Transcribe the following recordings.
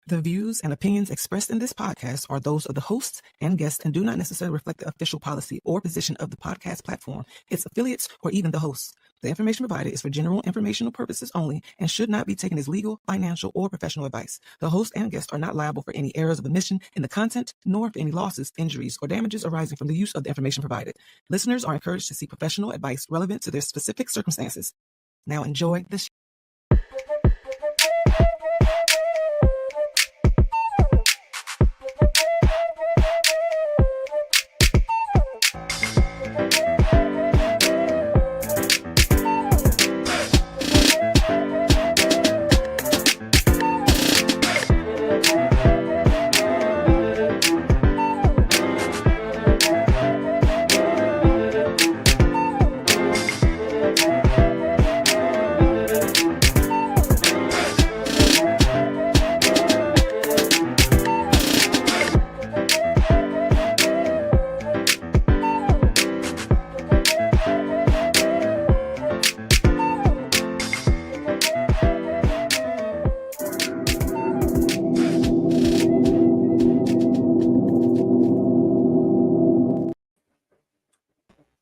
The views and opinions expressed in this podcast are those of the hosts and guests and do not necessarily reflect the official policy or position of the podcast platform, its affiliates, or even the hosts. The information provided is for general informational purposes only and should not be taken as legal, financial, or professional advice. The host and guests are not liable for any errors of omission in the content, nor for any losses, injuries, or damages arising from the use of the information provided. Listeners are encouraged to seek professional advice relevant to their specific circumstances. Now enjoy the show.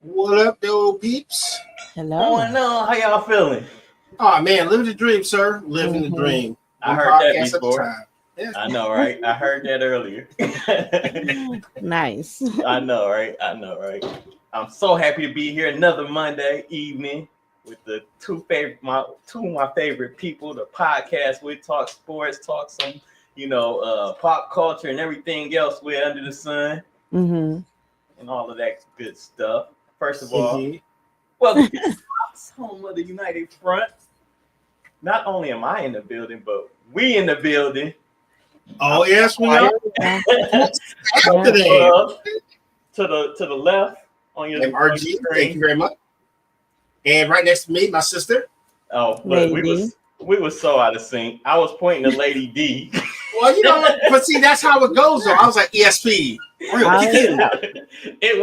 What up, though, peeps? Hello. How y'all feeling? Oh man, living the dream, sir. Living the dream. I heard that before. Yeah. I know, right? I heard that earlier. Nice. I know, right? I'm so happy to be here another Monday evening with the two of my favorite people, the podcast with talk sports, talk some, pop culture and everything else with under the sun, and all of that good stuff. First of all, welcome to the home of the United Front. Not only am I in the building, but we in the building. Oh yes, we are. To the left on your RG. Thank you very much. And right next to me, my sister. Oh, look, we was so out of sync. I was pointing to Lady D. Well, but see, that's how it goes. Though I was like ESP. It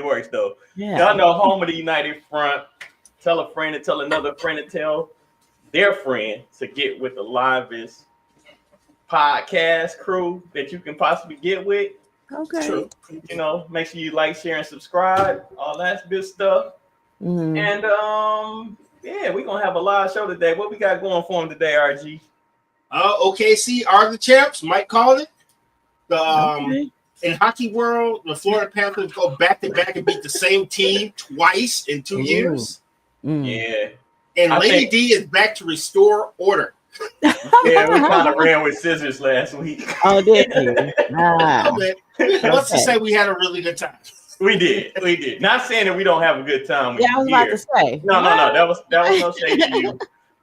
works though. Yeah. Y'all know home of the United Front. Tell a friend to tell another friend to tell their friend to get with the livest podcast crew that you can possibly get with. Okay. True. Make sure you like, share, and subscribe. All that good stuff. Mm-hmm. And we're gonna have a live show today. What we got going for them today, RG? OKC are the champs. Mike called it. In hockey world, the Florida Panthers go back to back and beat the same team twice in 2 years. Yeah. And Lady D is back to restore order. Yeah, we kind of ran with scissors last week. Oh, did you? Let's just say we had a really good time. We did. Not saying that we don't have a good time. Yeah, I was about to say. No. That was no shade to you.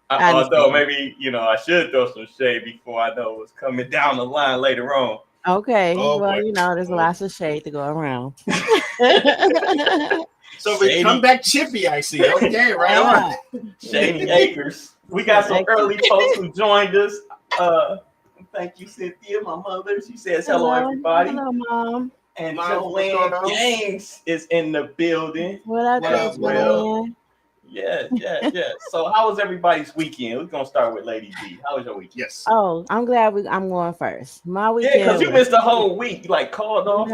Although maybe I should throw some shade before I know what's coming down the line later on. Okay. There's lots of shade to go around. So we come back chippy, I see. Okay, right on. Shady Acres. We got some early folks who joined us. Thank you, Cynthia, my mother. She says hello everybody. Hello, Mom. And Joanne James is in the building. What up, Joanne? Yeah. So how was everybody's weekend? We're gonna start with Lady D. How was your weekend? Yes. Oh, I'm glad I'm going first. My weekend. Yeah, because you missed the whole week. You called off.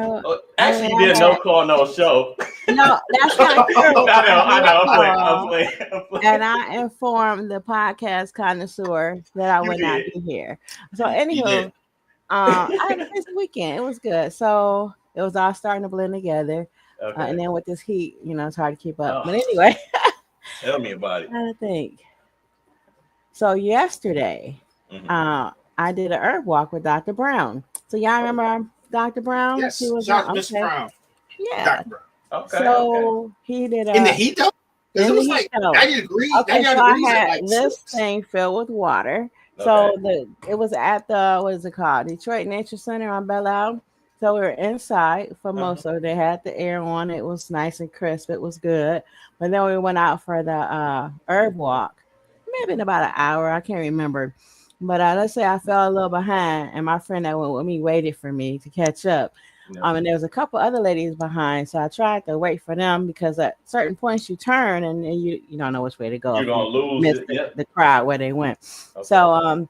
Actually, you did no call, no show. No, that's not true. I know. I'm playing. And I informed the podcast connoisseur that I would not be here. So anywho, I had a busy weekend. It was good. So it was all starting to blend together. Okay. And then with this heat, it's hard to keep up. But anyway. Tell me about it. I'm trying to think. So yesterday, I did an herb walk with Dr. Brown. So y'all remember Dr. Brown? Yes, she was Miss Brown. Yeah. Dr. Brown. Okay. So he did in the heat though. It was like 90 degrees. Okay, so I had this thing filled with water. Okay. So it was at the what is it called? Detroit Nature Center on Belle Isle. So we were inside for most of it. They had the air on. It was nice and crisp. It was good. But then we went out for the herb walk. Maybe in about an hour. I can't remember. But let's say I fell a little behind, and my friend that went with me waited for me to catch up. And there was a couple other ladies behind, so I tried to wait for them because at certain points you turn and you don't know which way to go. You're gonna lose the crowd where they went. Okay. So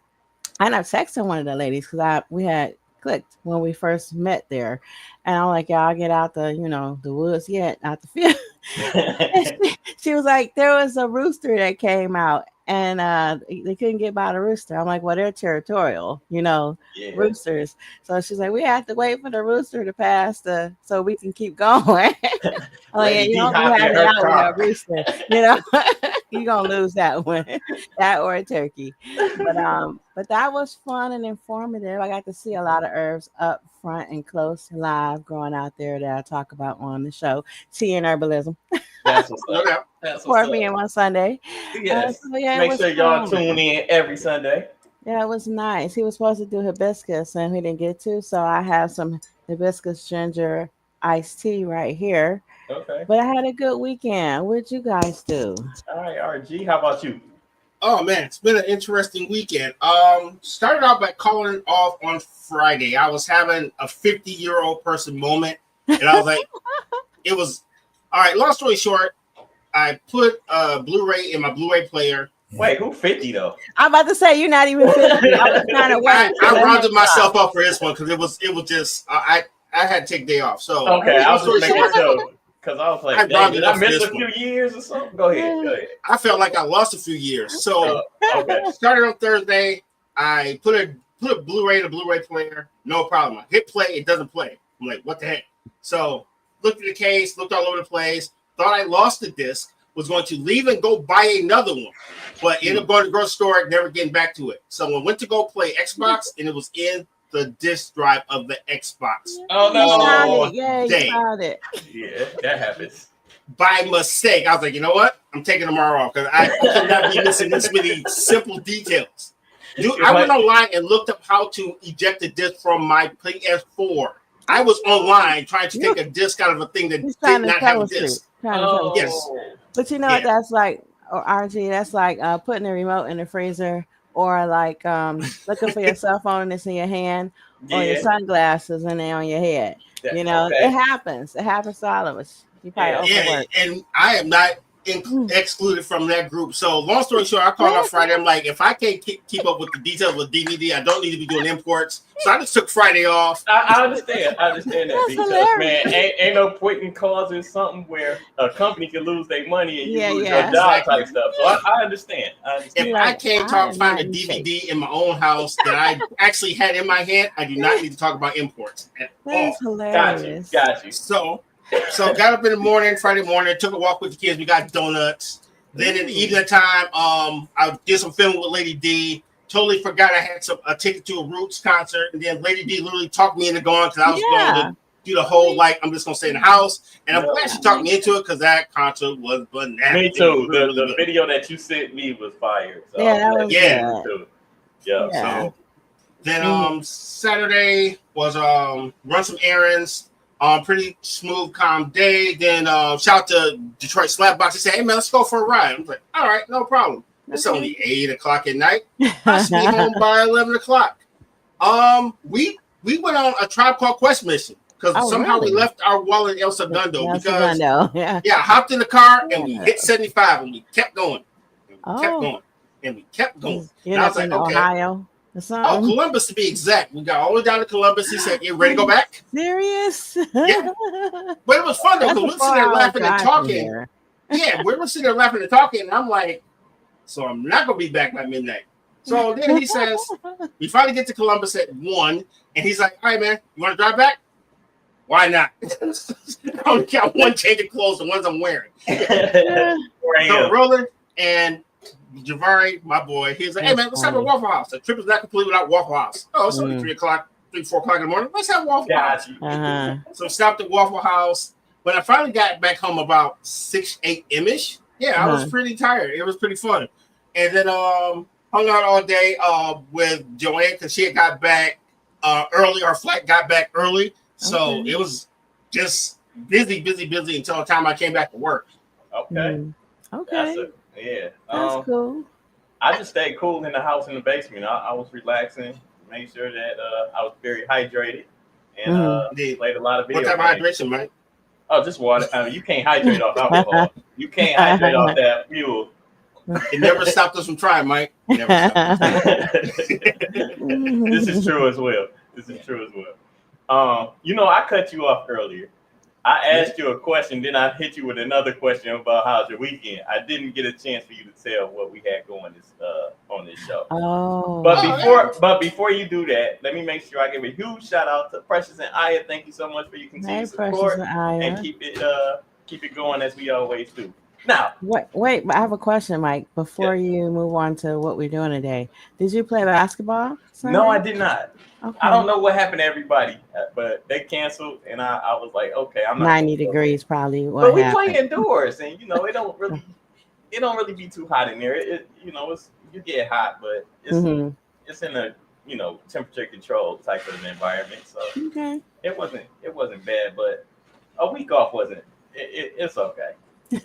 I ended up texting one of the ladies because we had clicked when we first met there, and I'm like, y'all get out the woods yet, out the field. And she was like, there was a rooster that came out, and they couldn't get by the rooster. I'm like, well, they're territorial, Yeah. roosters. So she's like, we have to wait for the rooster to pass so we can keep going. I'm like, yeah, Lady you D don't be hopped in having her out with car. a rooster, you're gonna lose that one, that or a turkey. But that was fun and informative. I got to see a lot of herbs up front and close live growing out there that I talk about on the show. Tea and herbalism. That's what's No up. doubt. That's 4 what's p.m. up. on Sunday. Yes. So yeah, it Make was sure y'all fun. tune in every Sunday. Yeah, it was nice. He was supposed to do hibiscus and he didn't get to, so I have some hibiscus ginger iced tea right here. Okay. But I had a good weekend. What'd you guys do? All right, RG. How about you? Oh man, it's been an interesting weekend. Started out by calling off on Friday. I was having a 50-year-old person moment, and I was like, it was all right. Long story short, I put Blu-ray in my Blu-ray player. Wait, who 50 though? I'm about to say you're not even 50. I was trying to wait. I rounded myself up for this one because it was just I had to take a day off. So Okay, I was long just story making short, sure because I was like, I rounded did up I for miss this a few one. years or something? Go ahead. I felt like I lost a few years. So Okay. started on Thursday. I put a Blu-ray in a Blu-ray player. No problem. I hit play. It doesn't play. I'm like, what the heck? So looked at the case, looked all over the place. Thought I lost the disc. Was going to leave and go buy another one, but ended up going to the grocery store, never getting back to it. So I went to go play Xbox, and it was in the disc drive of the Xbox. Oh no! Yeah, you found it. Yeah, that happens. By mistake, I was like, you know what? I'm taking tomorrow off because I cannot be missing this many simple details. Dude, I went online and looked up how to eject a disc from my PS4. I was online trying to take a disc out of a thing that did not have a disc. Yes. But you know what that's like, RG, that's like putting the remote in the freezer, or like looking for your cell phone and it's in your hand, or your sunglasses and they're on your head. It happens. It happens to all of us. You probably overwork. And I am not excluded from that group. So long story short, I called on Friday. I'm like, if I can't keep up with the details with DVD, I don't need to be doing imports. So I just took Friday off. I understand. I understand that because hilarious. Man, ain't no point in causing something where a company can lose their money and you lose your job type stuff. So I understand. If I can't find a DVD in my own house that I actually had in my hand, I do not need to talk about imports at all. That's hilarious. Got you. So got up in the morning, Friday morning, took a walk with the kids. We got donuts. Then in the evening time, I did some filming with Lady D. Totally forgot I had a ticket to a Roots concert. And then Lady D literally talked me into going because I was going to do the whole, I'm just going to stay in the house. And I'm glad she talked me into it because that concert was bananas. Me too. The video that you sent me was fire. So that was good. Yeah. So then Saturday was run some errands. Pretty smooth, calm day. Then shout out to Detroit Slapbox. He said, "Hey man, let's go for a ride." I'm like, "All right, no problem." It's only 8:00 at night. I should be home by 11:00. We went on a Tribe Called Quest mission because somehow we left our wallet in El Segundo because I hopped in the car and we hit 75 and we kept going. And we kept going. And I was like, okay. Ohio. Columbus to be exact. We got all the way down to Columbus. He said, "You ready to go back?" Serious? Yeah. But it was fun though because we were sitting there laughing and talking. Yeah, we were sitting there laughing and talking, and I'm like, so I'm not gonna be back by midnight. So then he says, we finally get to Columbus at 1, and he's like, "All right, man, you want to drive back? Why not?" I only got one change of clothes, the ones I'm wearing. So rolling and Javari, my boy, he was like, "Hey man, let's have a Waffle House. The trip is not complete without Waffle House." Oh, it's only 3 o'clock, 4 o'clock in the morning. Let's have Waffle House. So stopped at Waffle House. When I finally got back home about 6, 8 ish, I was pretty tired. It was pretty fun. And then hung out all day with Joanne because she had got back early. Our flight got back early. So it was just busy until the time I came back to work. Okay. That's cool. I just stayed cool in the house in the basement. I was relaxing, made sure that I was very hydrated, and played a lot of video games. What type of hydration, Mike? Oh, just water. I mean, you can't hydrate off alcohol. You can't hydrate off that fuel. It never stopped us from trying, Mike. It never stopped us. This is true as well. I cut you off earlier. I asked you a question, then I hit you with another question about how's your weekend. I didn't get a chance for you to tell what we had going on this show. Oh. But before you do that, let me make sure I give a huge shout out to Precious and Aya. Thank you so much for your continued support and keep it going as we always do. Now, wait, I have a question, Mike. Before you move on to what we're doing today, did you play basketball Sunday? No, I did not. Okay. I don't know what happened to everybody, but they canceled, and I was like, okay, I'm not 90 degrees probably. But we play indoors, and it don't really be too hot in there. You get hot, but it's in a temperature control type of environment, so it wasn't bad. But a week off wasn't. It's okay.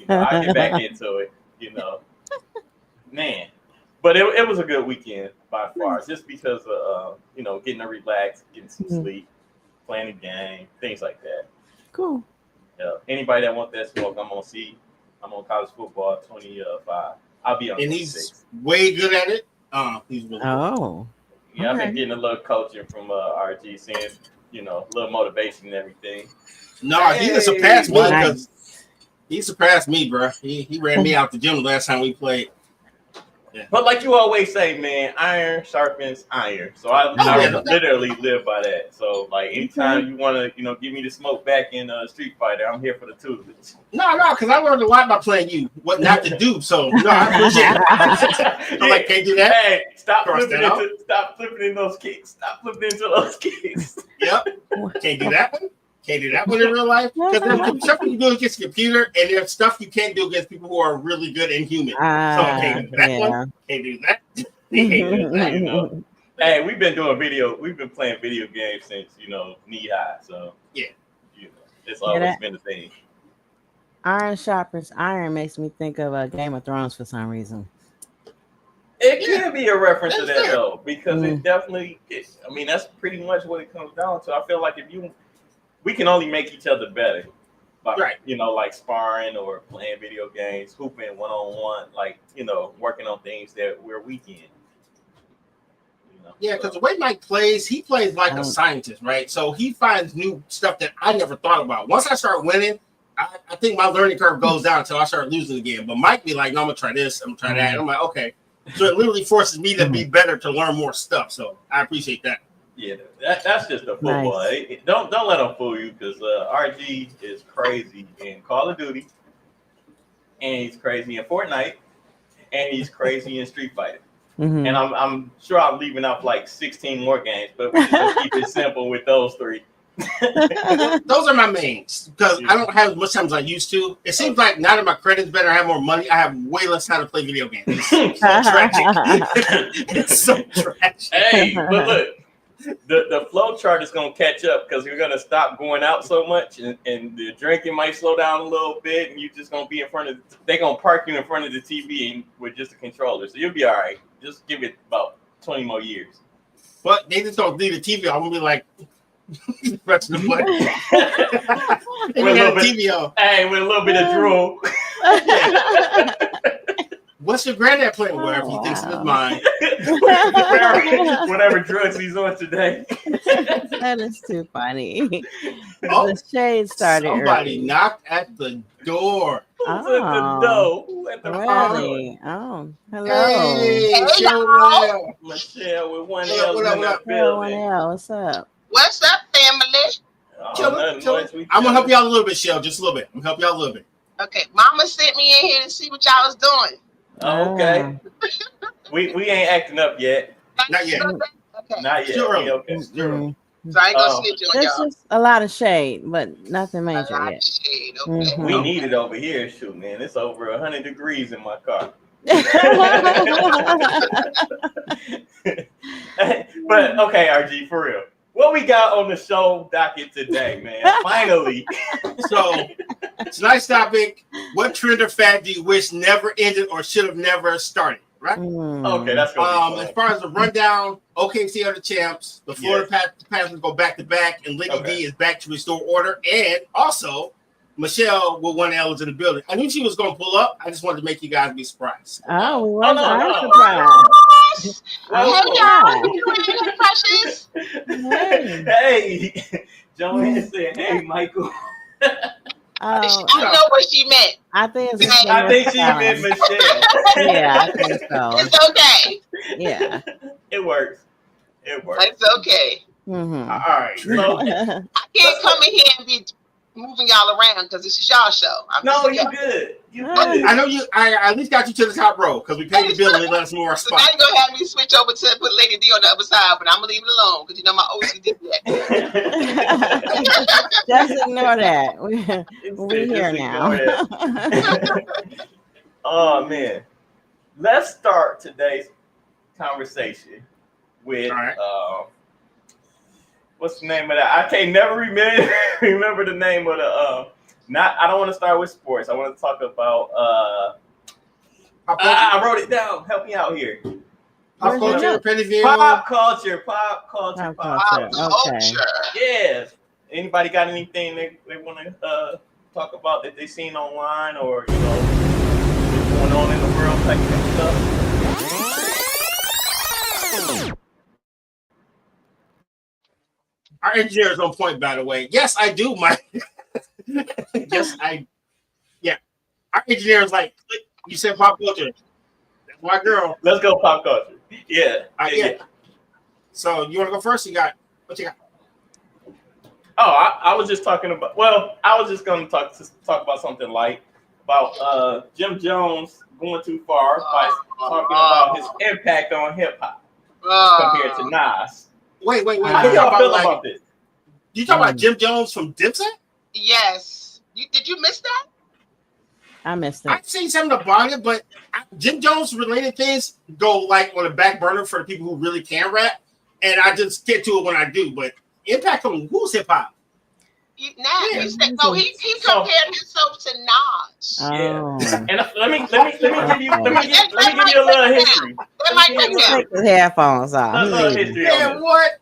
I get back into it. Man. But it was a good weekend by far, just because of getting to relax, getting some sleep, playing a game, things like that. Cool. Anybody that wants that smoke, I'm on college football 25. I'll be on. And he's way good at it. He's really good. Yeah, I've been getting a little coaching from RG, seeing a little motivation and everything. No, he just surpassed me because he surpassed me, bro. He ran me out the gym last time we played. Yeah. But like you always say, man, iron sharpens iron. So I literally live by that. So like anytime you want to, give me the smoke back in Street Fighter, I'm here for the tutelage. No, because I learned a lot by playing you, what not to do. So no, I appreciate it. I'm like, can't do that. Hey, stop flipping in those kicks. Stop flipping into those kicks. Yep. Can't do that one. Can't do that one in real life. Because there's stuff you do against the computer, and there's stuff you can't do against people who are really good and human. So can't do that one. Can't do that. Can't do that. Hey, we've been playing video games since knee high. So it's always been a thing. Iron sharpens iron makes me think of Game of Thrones for some reason. It can be a reference to that though, because it definitely. That's pretty much what it comes down to. I feel like we can only make each other better, like sparring or playing video games, hooping one-on-one, working on things that we're weak in. Yeah, because the way Mike plays, he plays like a scientist, right? So he finds new stuff that I never thought about. Once I start winning, I think my learning curve goes down until I start losing again. But Mike be like, no, I'm going to try this, I'm going to try that. And I'm like, okay. So it literally forces me to be better, to learn more stuff. So I appreciate that. Yeah, that's just the football. Nice. Don't let them fool you, because RG is crazy in Call of Duty, and he's crazy in Fortnite, and he's crazy in Street Fighter. And I'm sure I'm leaving out like 16 more games, but we just keep it simple with those three. Those are my mains, because I don't have as much time as I used to. It seems like now that my credit's better, I have more money, I have way less time to play video games. It's so tragic. It's so tragic. Hey, but look. The flow chart is going to catch up, because you're going to stop going out so much, and the drinking might slow down a little bit, and you're just going to be they're going to park you in front of the TV with just a controller. So you'll be all right. Just give it about 20 more years. But they just don't leave the TV. I'm going to be like, pressing the button. With a little bit of drool. What's your granddad playing with? If he thinks in his mind. Whatever drugs he's on today. That is too funny. The shade started. Somebody early. knocked at the door. Who's at the door? At the really? Oh, hello. Hey, y'all. Michelle with one L in the building. What's up? What's up, family? I'm gonna help y'all a little bit, Shell. Just a little bit. I'm gonna help y'all a little bit. Okay, Mama sent me in here to see what y'all was doing. Oh, okay. We ain't acting up yet. Not yet. Okay. Not yet. Still early. Okay. So I ain't gonna snitch on There's y'all. just a lot of shade, but nothing major A lot yet. of shade, okay. We need it over here. Shoot, man. It's over 100 degrees in my car. But okay, RG, for real. What we got on the show docket today, man? Finally. So tonight's topic: what trend or fad do you wish never ended or should have never started? Right? Okay, that's gonna be as far as the rundown, OKC are the champs. The Florida Panthers go back to back, and Lady D is back to restore order. And also, Michelle with one L is in the building. I knew she was going to pull up. I just wanted to make you guys be surprised. Oh, we were surprised. Hey, y'all. You ready, Precious? Hey, Joanne said, "Hey, Michael." I know what she meant. I think it's I think she meant Michelle. Yeah, I think so. It's okay. Yeah, it works. It works. It's okay. mm-hmm. All right. So, I can't come in here and be moving y'all around because this is y'all show. No, you good. You good. I know you. I at least got you to the top row because we paid the bill and they let us move our So spot. now you're gonna have me switch over to put Lady D on the other side, but I'm gonna leave it alone because you know my OCD. Just ignore that. We're here now. Oh man, let's start today's conversation with what's the name of that? I can't never remember the name of the I don't want to start with sports. I want to talk about I wrote it down. Help me out here. Pop culture, Pennyville. Pop culture. Okay. Yes. Anybody got anything they want to talk about that they seen online or what's going on in the world type of stuff? Our engineer is on point, by the way. Yes, I do, Mike. Yeah. Our engineer is like, you said pop culture. That's my girl. Let's go pop culture. Yeah. Yeah. So you want to go first? What you got? Oh, I was just talking about. Well, I was just going to talk about something light about Jim Jones going too far by talking about his impact on hip hop compared to Nas. Wait. How do y'all feel about this? You talking about Jim Jones from Dipset? Yes. Did you miss that? I missed it. I've seen something about it, but Jim Jones related things go like on the back burner for the people who really can rap, and I just get to it when I do. But impact on who's hip hop? He compared himself to Nas. Oh. And let me give you a little history. Take the headphones off. A little history. Yeah, what?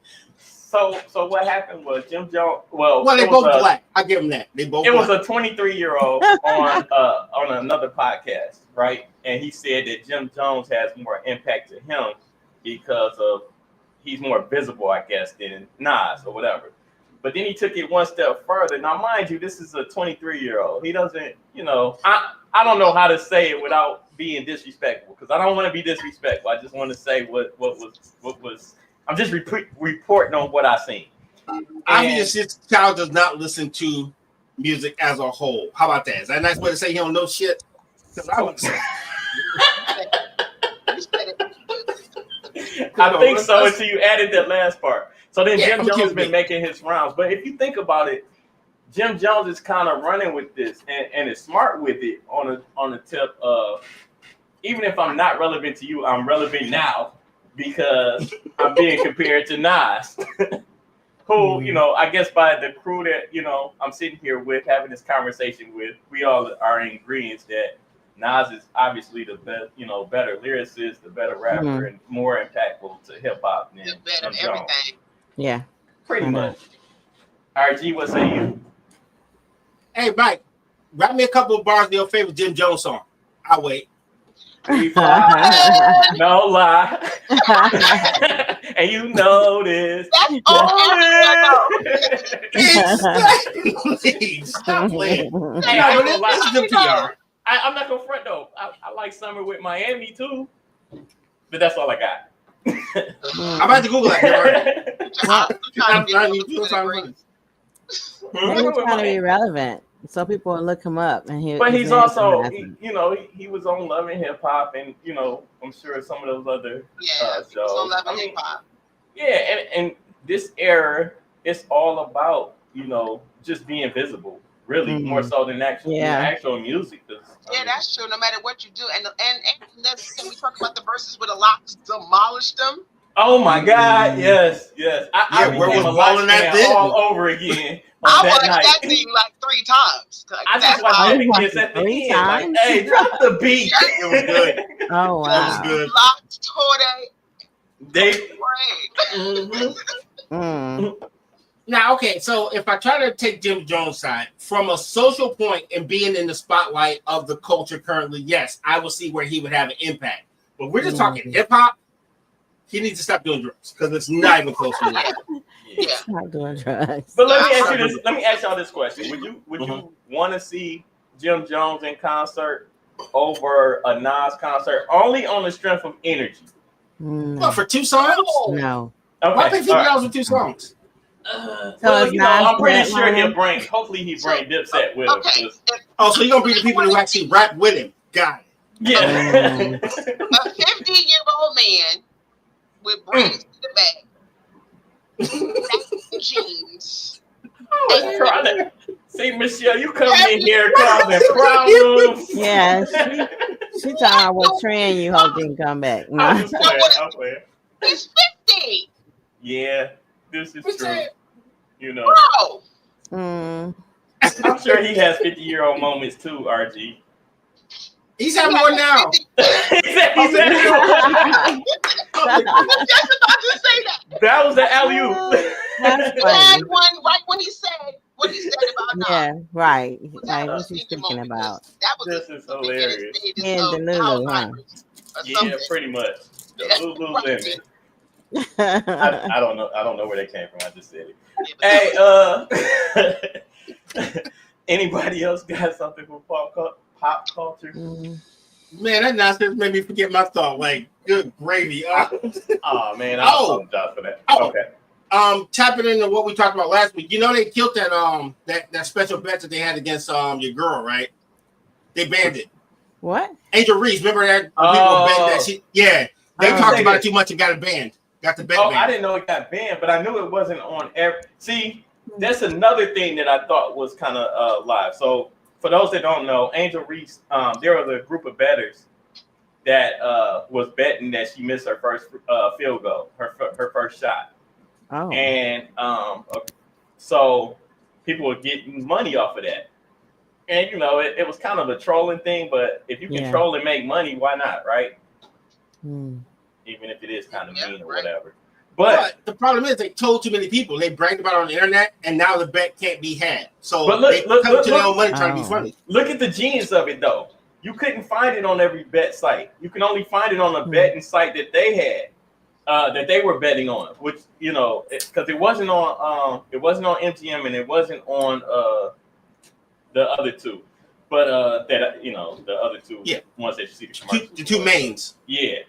So what happened was Jim Jones. Well, they both black. I give them that. They both. It was a 23-year-old on another podcast, right? And he said that Jim Jones has more impact to him because of he's more visible, I guess, than Nas or whatever. But then he took it one step further. Now, mind you, this is a 23-year-old. He doesn't, I don't know how to say it without being disrespectful because I don't want to be disrespectful. I just want to say what was. I'm just reporting on what I seen. Obviously, this child does not listen to music as a whole. How about that? Is that a nice way to say he don't know shit? Because I would say. I think so until you added that last part. So then Jim Jones has been making his rounds. But if you think about it, Jim Jones is kind of running with this and is smart with it on the tip of, even if I'm not relevant to you, I'm relevant now because I'm being compared to Nas, who, I guess by the crew that, I'm sitting here with, having this conversation with, we all are in agreement that Nas is obviously the best, better lyricist, the better rapper, and more impactful to hip hop than better everything. Yeah. Pretty much. RG, what say you? Hey, Mike, rap me a couple of bars of your favorite Jim Jones song. I'll wait. 3, 5, no lie. And you know this. That's all Stop playing. Hey, I'm not gonna front though. I like Summer with Miami too. But that's all I got. I'm about to Google that. He's trying to be relevant, so people will look him up. But he's also, he was on Love and Hip Hop, and I'm sure some of those other shows. On Love and Hip Hop. Yeah, and this era, it's all about just being visible. Really, more so than actual music. Yeah, that's true. No matter what you do, and can we talk about the verses where the Locks demolished them? Oh my God! Yes. I became a Locks fan all over again. I watched that thing like 3 times. I just watched it again at the end. Like, hey, drop the beat. It was good. Oh wow! It was good. Locks tore Now, okay, so if I try to take Jim Jones' side from a social point and being in the spotlight of the culture currently, yes, I will see where he would have an impact. But we're just talking hip hop. He needs to stop doing drugs because it's not even close to that. Yeah. Stop doing drugs. But let me ask you this. Let me ask y'all this question: Would you want to see Jim Jones in concert over a Nas concert only on the strength of energy? What, for 2 songs? No. Okay. Why pay $50 for 2 songs? So it's I'm pretty Nas sure headlining? hopefully he bring Dipset with him. Okay. Oh, so you're gonna be the people who actually rap with him. Got it. Yeah. A 50-year-old man with braids to the back, jeans. I was trying to see Michelle. You coming in here causing problems? Yeah, she talking about what trend you hope didn't come back. I'm just playing. He's 50. Yeah, this is true. You know, Bro. I'm sure he has 50-year-old moments too, RG. He's having one now. He's I was just about to say that. That was the alley-oop. He had one right when he said what he said about Nas. Yeah, right. Like, That what's he speaking about? That was This is hilarious. And the Lulu, huh? Yeah, pretty much. The Lululemon. I don't know. I don't know where they came from. I just said it. Hey, anybody else got something for pop culture? Man, that nonsense made me forget my thought. Like, good gravy. Oh man, I apologize for that. Okay. Tapping into what we talked about last week. You know they killed that special bet that they had against your girl, right? They banned it. What? Angel Reese, remember that? People banned that shit. Yeah, they talked about it too much and got it banned. Got the bet banned. I didn't know it got banned, but I knew it wasn't on every. See, that's another thing that I thought was kind of live. So for those that don't know, Angel Reese, there was a group of bettors that was betting that she missed her first field goal, her first shot. Oh. And so people were getting money off of that. And, you know, it was kind of a trolling thing, but if you can troll and make money, why not, right? Even if it is kind of mean or whatever. But the problem is they told too many people. They bragged about it on the internet, and now the bet can't be had. So they come to their own money trying to be funny. Look at the genius of it, though. You couldn't find it on every bet site. You can only find it on a betting site that they had, that they were betting on, which, you know, because it wasn't on MGM and it wasn't on the other two, but that, you know, the other two ones that you see the commercials. The two mains. Yeah,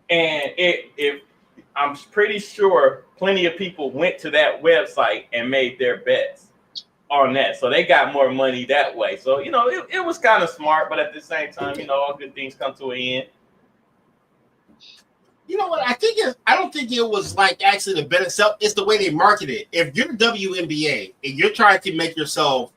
and if I'm pretty sure plenty of people went to that website and made their bets on that, so they got more money that way. So, you know, it was kind of smart, but at the same time, you know, all good things come to an end. You know what? I don't think it was like actually the bet itself. It's the way they market it. If you're the WNBA and you're trying to make yourself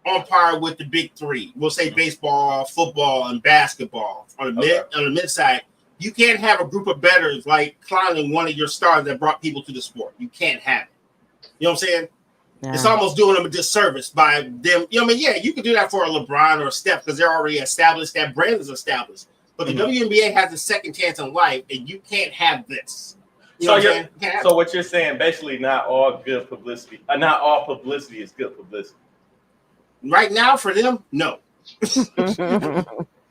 on par with the big three, we'll say baseball, football, and basketball on the mid side, you can't have a group of bettors like clowning one of your stars that brought people to the sport. You can't have it. You know what I'm saying? Yeah. It's almost doing them a disservice by them. You know what I mean? Yeah, you can do that for a LeBron or a Steph because they're already established. That brand is established. But the WNBA has a second chance in life, and you can't have this. So what you're saying, basically, not all good publicity. Not all publicity is good publicity. Right now, for them, no.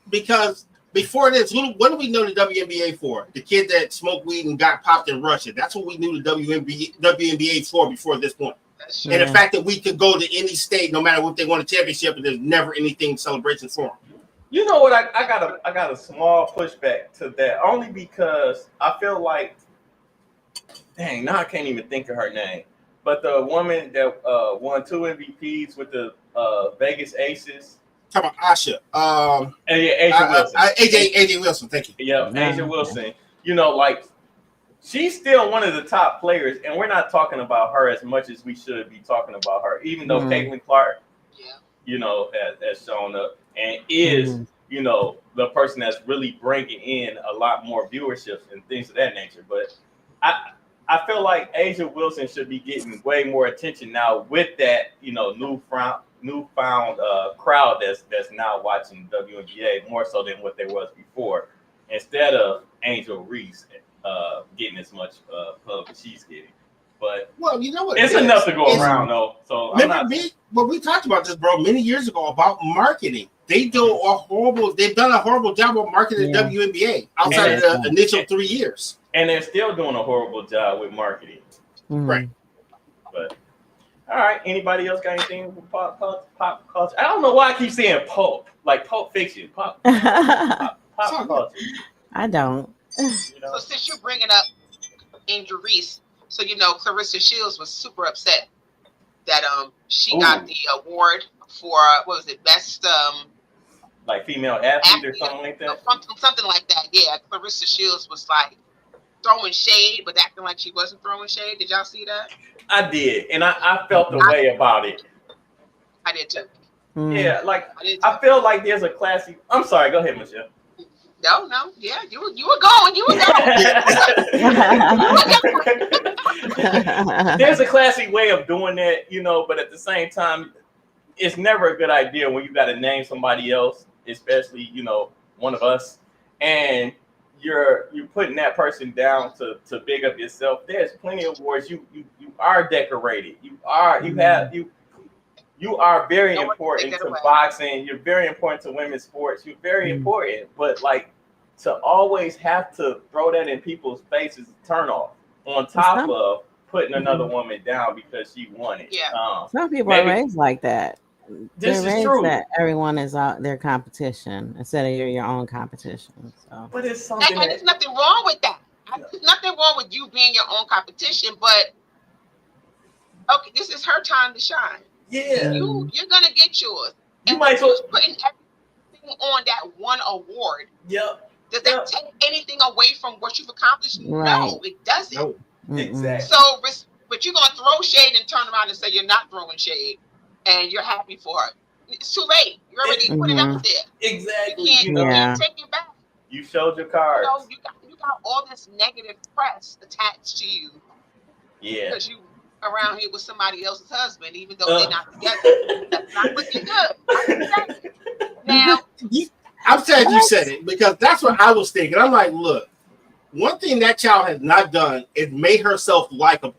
Because before this, what do we know the WNBA for? The kid that smoked weed and got popped in Russia. That's what we knew the WNBA for before this point. And the fact that we could go to any state, no matter what they won a championship, and there's never anything celebration for them. You know what? I got a small pushback to that, only because I feel like, dang, now I can't even think of her name. But the woman that won 2 MVPs with the Vegas Aces. Talk about Asha. Asia Wilson. AJ Wilson, thank you. Yeah, Asia Wilson. You know, like, she's still one of the top players, and we're not talking about her as much as we should be talking about her, even though Caitlin Clark, you know, has shown up and is, you know, the person that's really bringing in a lot more viewership and things of that nature. But I feel like Asia Wilson should be getting way more attention now with that, you know, newfound crowd that's now watching WNBA more so than what there was before, instead of Angel Reese getting as much pub as she's getting. But well, you know what? It's enough to go around, though. So we talked about this, bro, many years ago about marketing. They've done a horrible job of marketing the WNBA outside of the initial 3 years. And they're still doing a horrible job with marketing. Right. All right. Anybody else got anything with pop culture? I don't know why I keep saying pulp, like Pulp Fiction, pop culture. I don't. You know? So since you're bringing up Reese, so Clarissa Shields was super upset that she got the award for what was it, best like female athlete or something like that. Something like that. Yeah, Clarissa Shields was like throwing shade, but acting like she wasn't throwing shade. Did y'all see that? I did, and I felt the way about it. I did too. Yeah, like I feel like there's a classy. I'm sorry. Go ahead, Michelle. No, yeah, you were going. There's a classy way of doing that, but at the same time, it's never a good idea when you got to name somebody else, especially one of us, and you're putting that person down to big up yourself. There's plenty of awards. You are decorated. You are very important to boxing. You're very important to women's sports. You're very important, but like to always have to throw that in people's faces, turn off. On top of putting another woman down because she won it. Yeah. Some people are raised like that. This is true. That everyone is their competition instead of your own competition. So. But it's something. And there's nothing wrong with that. There's nothing wrong with you being your own competition, but okay, this is her time to shine. Yeah. You're gonna get yours. You might as well putting everything on that one award. Yep. Does that take anything away from what you've accomplished? Right. No, it doesn't. No. Exactly. So, but you're gonna throw shade and turn around and say you're not throwing shade, and you're happy for her. It's too late. You already put it out there. Exactly. You can't take it back. You showed your cards. You got all this negative press attached to you. Yeah. Because you around here with somebody else's husband, even though they're not together. That's not looking good. Now, I'm glad you said it because that's what I was thinking. I'm like, look, one thing that child has not done is made herself likable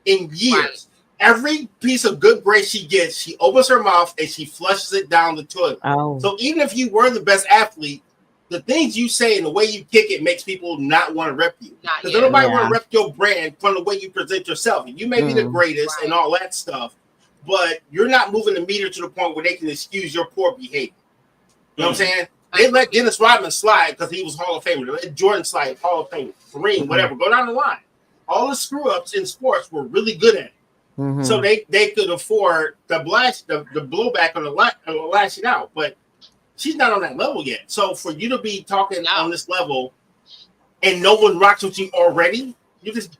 in years. Right. Every piece of good grace she gets, she opens her mouth and she flushes it down the toilet. Oh. So even if you were the best athlete, the things you say and the way you kick it makes people not want to rep you. Because nobody want to rep your brand from the way you present yourself. You may be the greatest and all that stuff, but you're not moving the meter to the point where they can excuse your poor behavior. You know what I'm saying? They let Dennis Rodman slide because he was Hall of Famer. They let Jordan slide, Hall of Famer, Kareem, whatever. Go down the line. All the screw-ups in sports were really good at it. Mm-hmm. So they could afford the blowback on the lashing out. But she's not on that level yet. So for you to be talking on this level and no one rocks with you already, you're just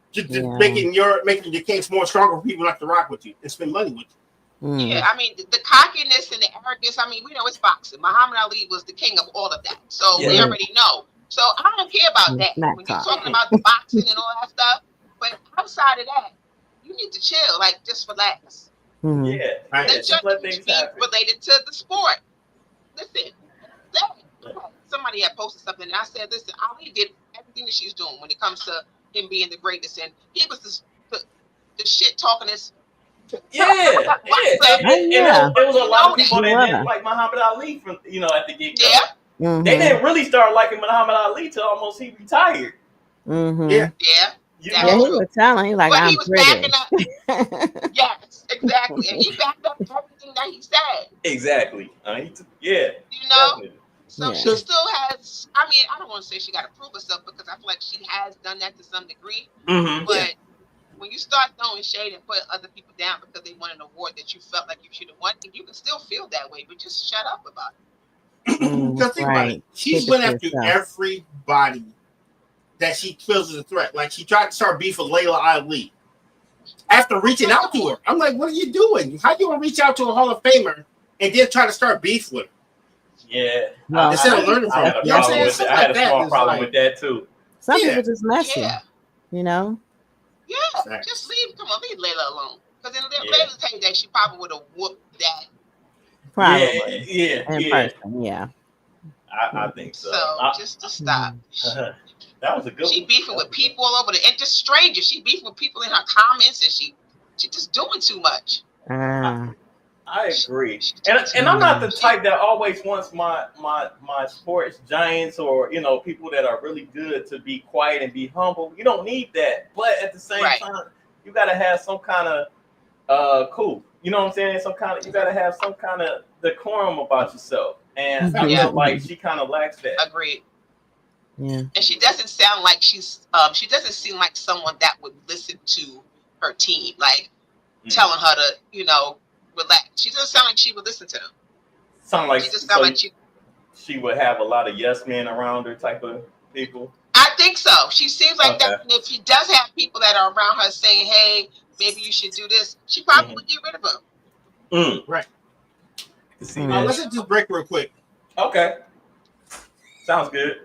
making your case more stronger for people not to rock with you and spend money with you. Yeah, I mean, the cockiness and the arrogance, I mean, we know it's boxing. Muhammad Ali was the king of all of that. So we already know. So I don't care about that. When you're talking about the boxing and all that stuff. But outside of that, you need to chill, like just relax. Yeah. Let judgment be related to the sport. Listen, somebody had posted something and I said, listen, Ali did everything that she's doing when it comes to him being the greatest. And he was the shit talkingest. Yeah. There was a lot of people that didn't like Muhammad Ali from at the get-go. Yeah. Mm-hmm. They didn't really start liking Muhammad Ali till almost he retired. Mm-hmm. Yeah. He was telling, he like, I'm British. Yes, exactly. And he backed up everything that he said. Exactly. So she still has, I mean, I don't want to say she got to prove herself because I feel like she has done that to some degree. Mm-hmm. But when you start throwing shade and put other people down because they won an award that you felt like you should have won, you can still feel that way, but just shut up about it. Because think about it. She's went after everybody that she feels is a threat. Like she tried to start beef with Layla Ali. After reaching out to her, I'm like, what are you doing? How do you want to reach out to a Hall of Famer and then try to start beef with her? Yeah. Instead of learning from her. I had a strong problem with that too. Some people just messy. Yeah, just leave Layla alone. Because in Layla's day, she probably would have whooped that. Probably. Yeah. In person, yeah. I think so. So just to stop. That was a good one. She beefing with people all over and just strangers. She beefing with people in her comments and she just doing too much. I agree. And I'm not the type that always wants my sports giants or people that are really good to be quiet and be humble. You don't need that. But at the same time, you gotta have some kind of cool. You know what I'm saying? You gotta have some kind of decorum about yourself. And I feel like she kind of lacks that. Agreed. Yeah. And she doesn't sound like she doesn't seem like someone that would listen to her team, like telling her to, relax. She doesn't sound like she would listen to them. She just sounds like she would have a lot of yes men around her type of people. I think so. She seems like that. And if she does have people that are around her saying, hey, maybe you should do this, she probably would get rid of them. Right. Let's just break real quick. Okay. Sounds good.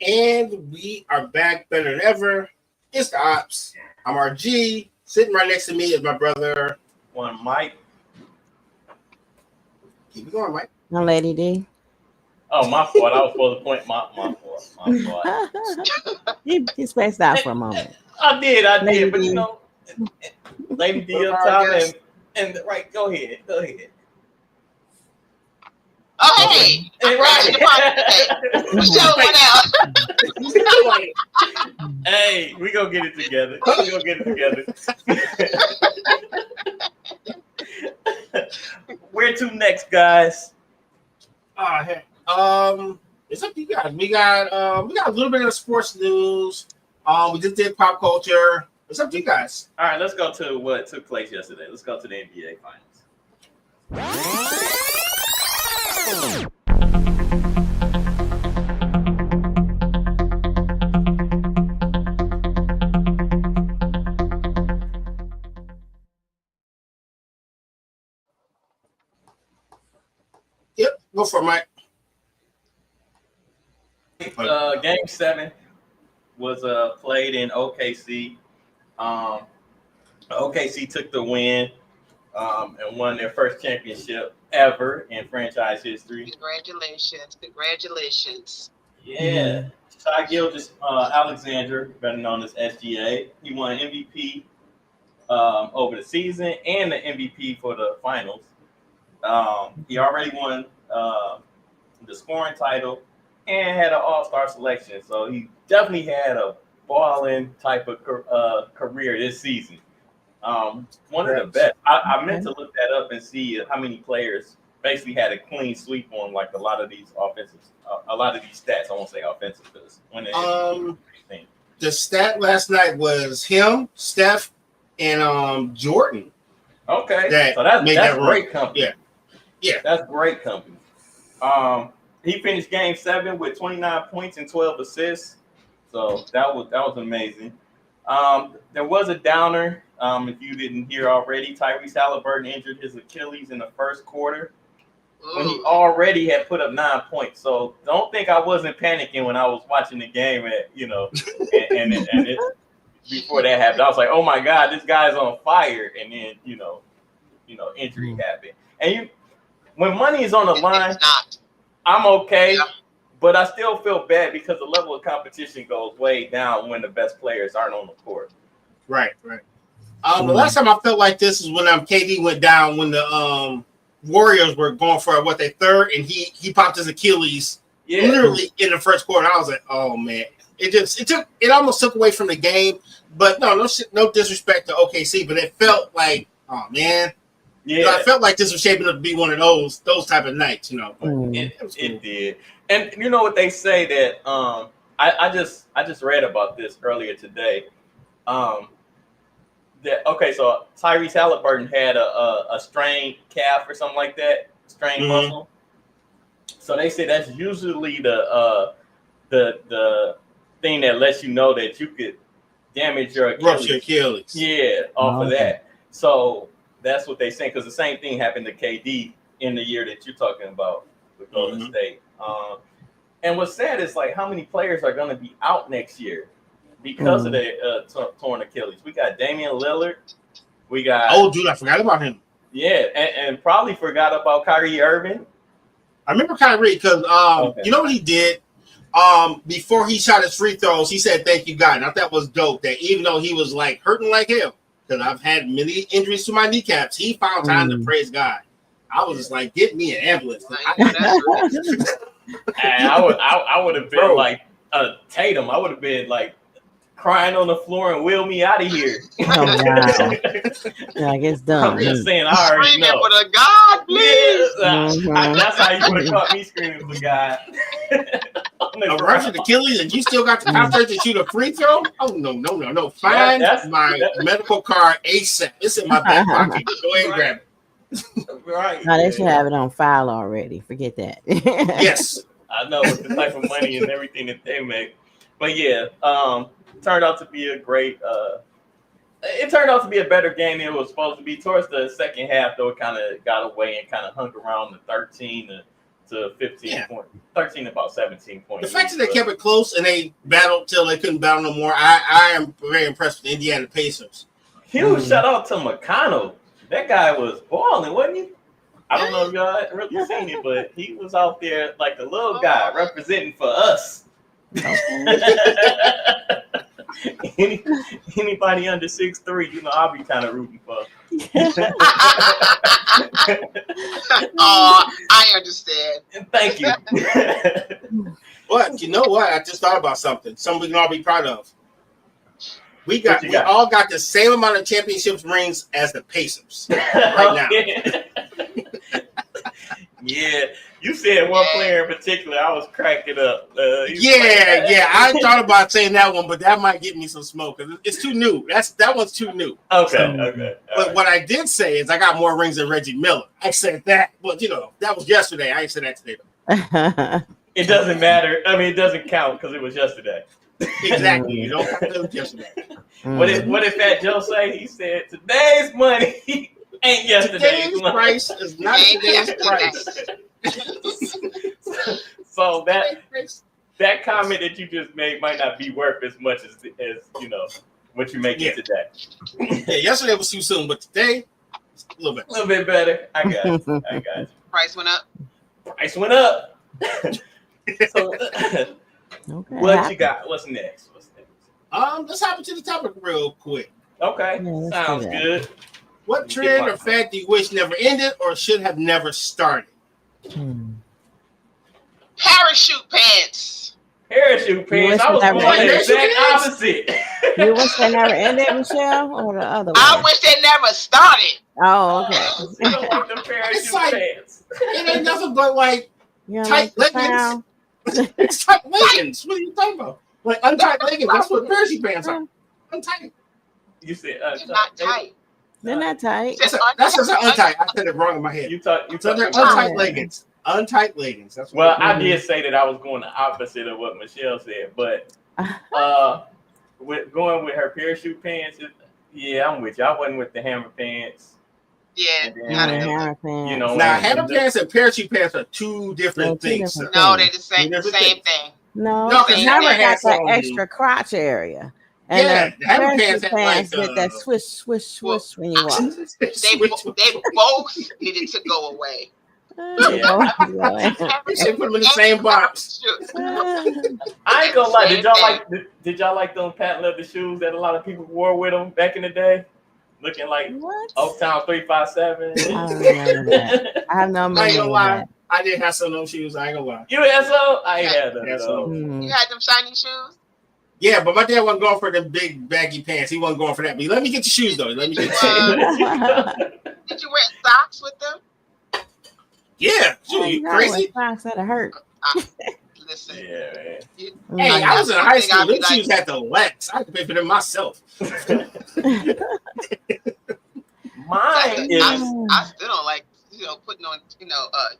And we are back better than ever. It's the Ops. I'm RG. Sitting right next to me is my brother. Mike. Keep it going, Mike. No, Lady D. Oh, my fault. I was supposed to point my fault. He spaced out for a moment. I did, Lady but D. Lady D up top and right, go ahead. Oh, hey, Hey, we gonna get it together. Where to next, guys? Hey, it's up to you guys. We got a little bit of sports news. We just did pop culture. It's up to you guys. All right, let's go to what took place yesterday. Let's go to the NBA Finals. Yep, go for it, Mike. Game 7 was played in OKC. OKC took the win and won their first championship ever in franchise history. Congratulations. Yeah. Shai Gilgeous-Alexander, better known as SGA, he won MVP over the season and the MVP for the finals. He already won the scoring title and had an all-star selection. So he definitely had a balling type of career this season. One of the best. I meant to look that up and see how many players basically had a clean sweep on like a lot of these stats. I won't say offensive because when the stat last night was him, Steph, and Jordan. Okay, so that's great company. Yeah, that's great company. He finished Game 7 with 29 points and 12 assists. So that was amazing. There was a downer. If you didn't hear already, Tyrese Halliburton injured his Achilles in the first quarter when he already had put up 9 points. So don't think I wasn't panicking when I was watching the game and before that happened. I was like, oh my God, this guy's on fire. And then, injury happened. And when money is on the line, I'm okay. Yeah. But I still feel bad because the level of competition goes way down when the best players aren't on the court. Right. The last time I felt like this is when KD went down when the Warriors were going for their third, and he popped his Achilles literally in the first quarter. I was like, oh man, it almost took away from the game. But no disrespect to OKC, but it felt like, oh man, Yeah, I felt like this was shaping up to be one of those type of nights, But it did. And you know what they say that I just read about this earlier today. So Tyrese Halliburton had a strained calf or something like that, strained muscle. So they say that's usually the thing that lets you know that you could damage your Achilles. Yeah, off of that. So that's what they say, because the same thing happened to KD in the year that you're talking about with Golden State. And what's sad is like how many players are going to be out next year because of the torn Achilles. We got Damian Lillard. We got I forgot about him. Yeah, and probably forgot about Kyrie Irving. I remember Kyrie because you know what he did? Before he shot his free throws, he said, "Thank you, God." And I thought that was dope. That even though he was like hurting like hell, because I've had many injuries to my kneecaps, he found time to praise God. I was just like, "Get me an ambulance." And I would have been like Tatum. I would have been like crying on the floor and wheel me out of here. Oh, wow. Like it's done. I'm just saying, I already screaming know. for the God, please. That's how you would have caught me screaming for God. A ruptured Achilles, and you still got the confidence to shoot a free throw? Oh no! Find my medical card ASAP. It's in my back pocket. Go ahead and grab it. Right. No, they should have it on file already. Forget that. Yes, I know, with the type of money and everything that they make. But yeah, turned out to be a great. It turned out to be a better game than it was supposed to be. Towards the second half, though, it kind of got away and kind of hung around the 13 to 15 point, 13 about 17 points. The fact that they kept it close and they battled till they couldn't battle no more, I am very impressed with the Indiana Pacers. Huge shout out to McConnell. That guy was balling, wasn't he? I don't know if y'all really seen it, but he was out there like a little guy representing for us. Anybody under 6'3", I'll be kind of rooting for. I understand. Thank you. But you know what? I just thought about something we can all be proud of. We all got the same amount of championships rings as the Pacers right now. Yeah, you said one player in particular. I was cracking up. I thought about saying that one, but that might get me some smoke because it's too new. That one's too new. Okay. But what I did say is I got more rings than Reggie Miller. I said that, but that was yesterday. I ain't said that today. It doesn't matter. I mean, it doesn't count because it was yesterday. Exactly. You don't have to do it yesterday. What did Fat Joe say? He said, "Today's money ain't yesterday's money. Price is not today's price." So that comment that you just made might not be worth as much as what you make it today. Yeah, yesterday was too soon, but today a little bit better. I got you. Price went up. So what you got? What's next? Let's hop into the topic real quick. Okay, sounds good. What trend or fad do you wish never ended or should have never started? Parachute pants. Parachute pants. I was going the exact opposite. You wish they never ended, Michelle, or the other one? I wish they never started. Oh, okay. You don't like the parachute pants. It ain't nothing but like tight leggings. It's tight leggings. What are you talking about? Like untight leggings. That's what parachute pants are. Untight. You said they're not tight. They're not tight. That's just untight. I said it wrong in my head. So they're untight leggings. Untight leggings. That's what I did say that I was going the opposite of what Michelle said, but going with her parachute pants, I'm with you. I wasn't with the hammer pants. Yeah, hammer pants. Now hammer pants and parachute pants are two different things. No, they're the same thing. No, because hammer has that extra crotch area. And the hammer pants get that swish, swish, swish when you walk. They both needed to go away. You should put them in the same box. I ain't gonna lie. Did y'all like those patent leather shoes that a lot of people wore with them back in the day? Looking like Oaktown 357. I don't remember that. I have no memory. I ain't gonna lie. I did have some of those shoes. I ain't gonna lie. You had some? I had them. You had them shiny shoes? Yeah, but my dad wasn't going for the big baggy pants. He wasn't going for that. But let me get your shoes though. Let me get your shoes. Did you wear socks? Yeah, you crazy? Socks that hurt. Listen. Yeah, man. Hey, I was in high school. Them shoes had the legs. I had to pay for them myself. Mine is. I still don't like, putting on,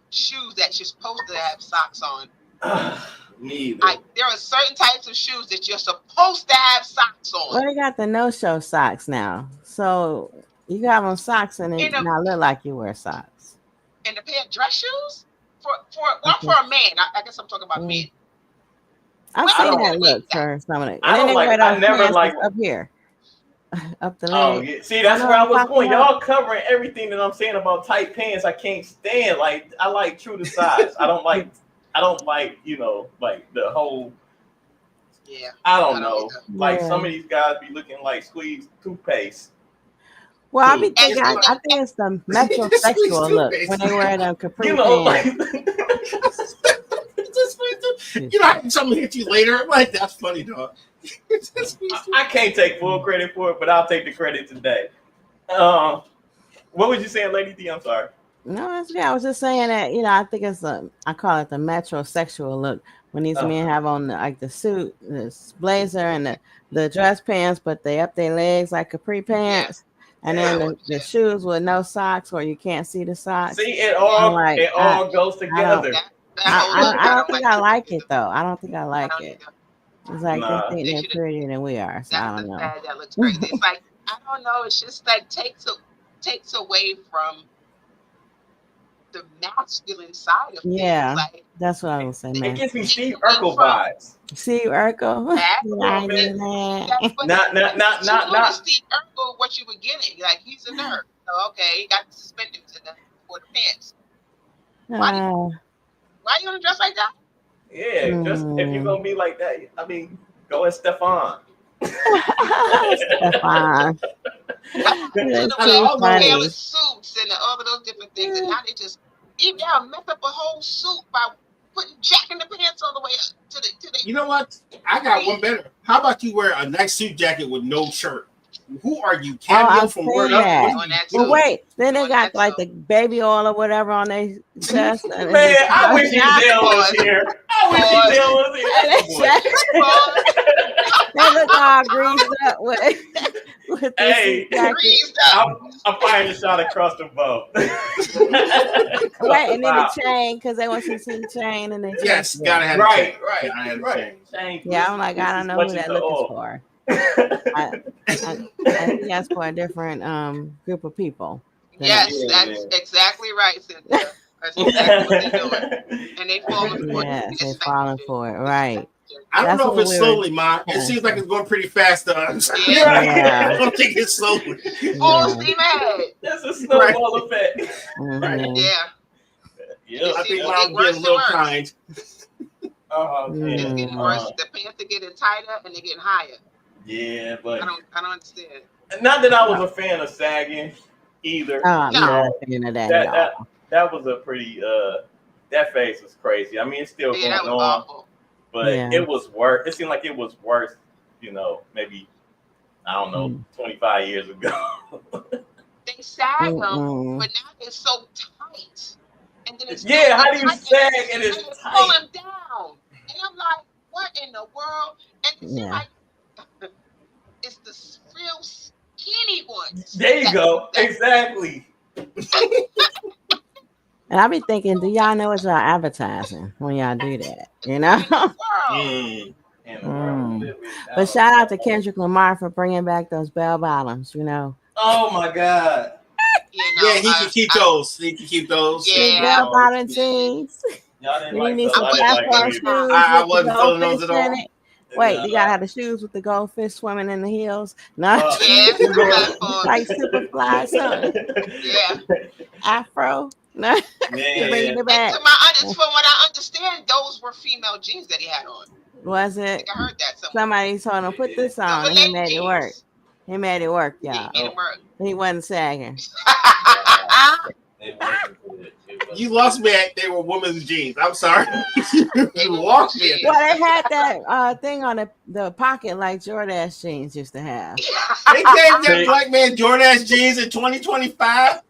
shoes that you're supposed to have socks on. Me either. There are certain types of shoes that you're supposed to have socks on. Well, they got the no-show socks now, so you got on socks and it not look like you wear socks. And a pair of dress shoes for a man. I guess I'm talking about men. I've seen that look for some of it. I never like up here. Up the leg. Oh, yeah. See, that's where I was going. Y'all covering everything that I'm saying about tight pants. I can't stand. Like, I like true to size. I don't like, like the whole. Yeah. I don't know. Like some of these guys be looking like squeezed toothpaste. Well, I be thinking. I think it's the metrosexual look when they wear them capri pants. I can something hit you later. Like, that's funny, dog. I can't take full credit for it, but I'll take the credit today. What was you saying, Lady D? I'm sorry. No, I was just saying that, I think it's I call it the metrosexual look when these men have on the suit, this blazer and the dress pants, but they up their legs like capri pants. And then the shoes with no socks where you can't see the socks. See, it all goes together. I don't think I like it though. I don't think I like it. It's like they think they're prettier than we are. So I don't know. That looks crazy. It's like, I don't know. It's just like takes away from the masculine side of things. Yeah, like, that's what I was saying. It gives me Steve Urkel vibes. Steve Urkel. Not Steve Urkel. What you were getting? Like, he's a nerd. So, okay, he got the suspenders for the pants. Why you gonna dress like that? Yeah, just if you're gonna be like that, I mean, go as Stefan. Stefan. All the tailored suits and all of those different things, and now they just they'll mess up a whole suit by jacking the pants all the way up to the. You know what? I got one better. How about you wear a nice suit jacket with no shirt? Who are you? Cameo from word up? Well, wait. Then they got like the baby oil or whatever on their chest. Man, I wish Giselle was here. They look all greased up with hey, I'm firing a shot across the bow. Right, and then the chain, because they want to see the chain and then gotta have right. Yeah, I'm like, I don't know who that look is for. I think that's for a different group of people. Yes, that's exactly right, Cynthia. That's exactly what they're doing. And they falling for it. Yes, they're falling for it, right. I don't know if it's slowly, Ma. It seems like it's going pretty fast to us. Yeah. I don't think it's slowly. Full steam ahead. That's a snowball effect. Mm-hmm. Yeah. I think Mom's getting a little kind. It's getting worse. The pants are getting tighter and they're getting higher. Yeah, but I don't understand. Not that I was a fan of sagging either. I'm not a fan of that. That was a pretty that phase was crazy. I mean, it's still going that was on, awful. but it was worse. It seemed like it was worse. Maybe I don't know, 25 years ago. They sag them, but now they're so tight. And then it's how do you sag and it's tight? Pull them down, and I'm like, what in the world? And it seems like it's the real skinny ones. There you go. Exactly. And I be thinking, do y'all know what y'all advertising when y'all do that? But shout out to Kendrick Lamar for bringing back those bell bottoms. Oh my God. He can keep those. He can keep those. Yeah, bell bottom jeans. You need some platform shoes. I wasn't feeling those at all. Wait, you gotta have the shoes with the goldfish swimming in the heels. No, like Superfly, something. Afro. No, bring it back. From what I understand, those were female jeans that he had on. Was it? I heard that somewhere. Somebody told him put this on, and he made it work. He made it work, y'all. He wasn't sagging. You lost me at they were women's jeans. I'm sorry. You lost me at that. Well, they had that thing on the pocket like Jordache jeans used to have. They gave that black man Jordache jeans in 2025.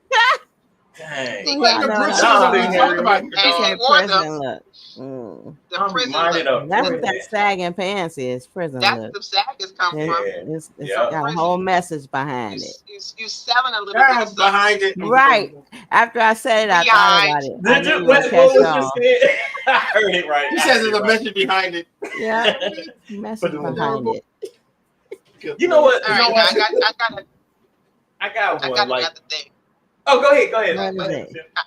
Dang. He wasn't the Brooks Shoes we talked about. He said prison look. The prison look. That's what that sagging pants is. Prison That's look. the saggers come from. It's got a whole message behind it. You selling a little bit of stuff behind it. Right. After I said it, I thought about it. Did you? What was you saying? I heard it right. He says there's a message behind it. Yeah. Message behind it. You know what? All right, I got one. I got like, another thing. Oh, go ahead.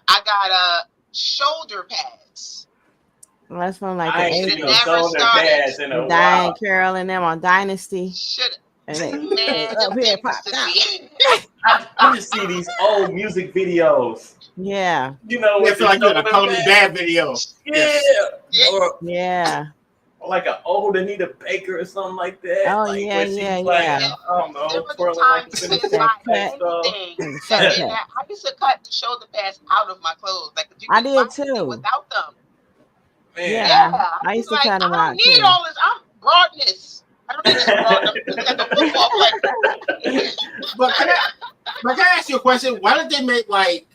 I got shoulder pads. Well, that's from like I the ain't 80s. seen no shoulder pads in a while. Diane Carroll and them on Dynasty. Should And they man, up here popped out. I just see these old music videos. Yeah. You know, it's like a Tony Bad video. Yeah. Or like an old Anita Baker or something like that. Oh, like, yeah. I don't know. There was a time I used to cut the shoulder pads out of my clothes. Like I did too. Without them. Man. Yeah. I used to cut them out too. I don't need all this. I'm broadness. I don't need this broadness like a football player. But can I ask you a question? Why did they make like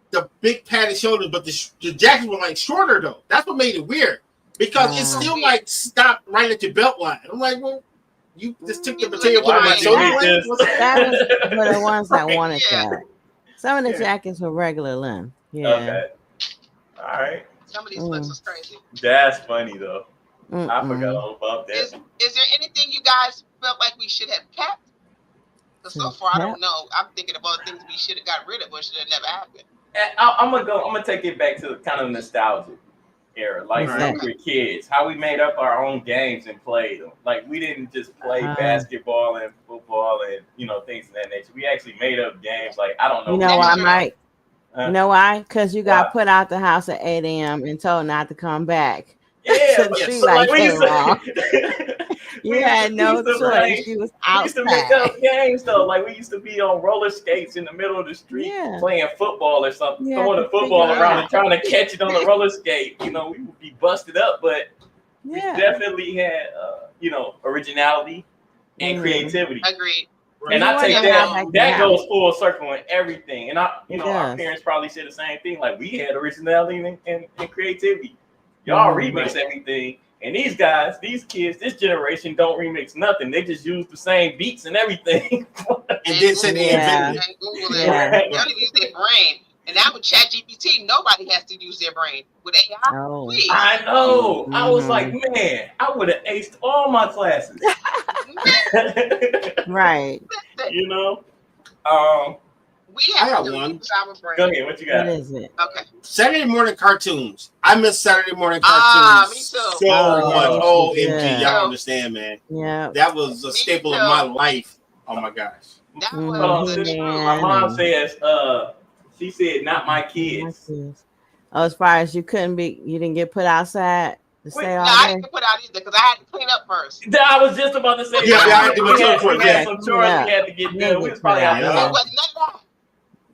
the big padded shoulders, but the jackets were like shorter though? That's what made it weird. Because it's still like stopped right at your belt line. I'm like, well, you just took the material put on my shoulder. That was for the ones that wanted that. Some of the jackets were regular length. Yeah. Okay. All right. Some of these looks was crazy. That's funny though. I forgot all about that. Is there anything you guys felt like we should have kept? Because so far I don't know. I'm thinking about things we should have got rid of, but should have never happened. I'm gonna take it back to kind of nostalgia era, like when we were kids, how we made up our own games and played them. Like we didn't just play basketball and football and things of that nature. We actually made up games. Like I don't know. You know why, Mike? You know why? Because you got put out the house at 8 a.m. and told not to come back. Yeah, you had no choice. You was outside. We used to make up games though. Like we used to be on roller skates in the middle of the street playing football or something, throwing the football around and trying to catch it on the roller skate. We would be busted up, but we definitely had originality and creativity. Agreed. And I take that goes full circle in everything. And our parents probably said the same thing. Like we had originality and creativity. Y'all remix everything. And these guys, these kids, this generation don't remix nothing. They just use the same beats and everything. And then say they invented it. Google it. They don't even use their brain. And now with ChatGPT, nobody has to use their brain. With AI, I know. I was like, man, I would have aced all my classes. Right. We have to use our brain. Go ahead. What you got? What is it? Okay. Saturday morning cartoons. I miss Saturday morning cartoons me too. so much. OMG, y'all understand, man. Yeah. That was a staple of my life. Oh my gosh. That was my mom says, she said, not my kids. Oh, as far as you didn't get put outside to stay all day? I didn't get put out either because I had to clean up first. I was just about to say I had to do we had some chores we had to get done. We was probably out there. It wasn't none of that.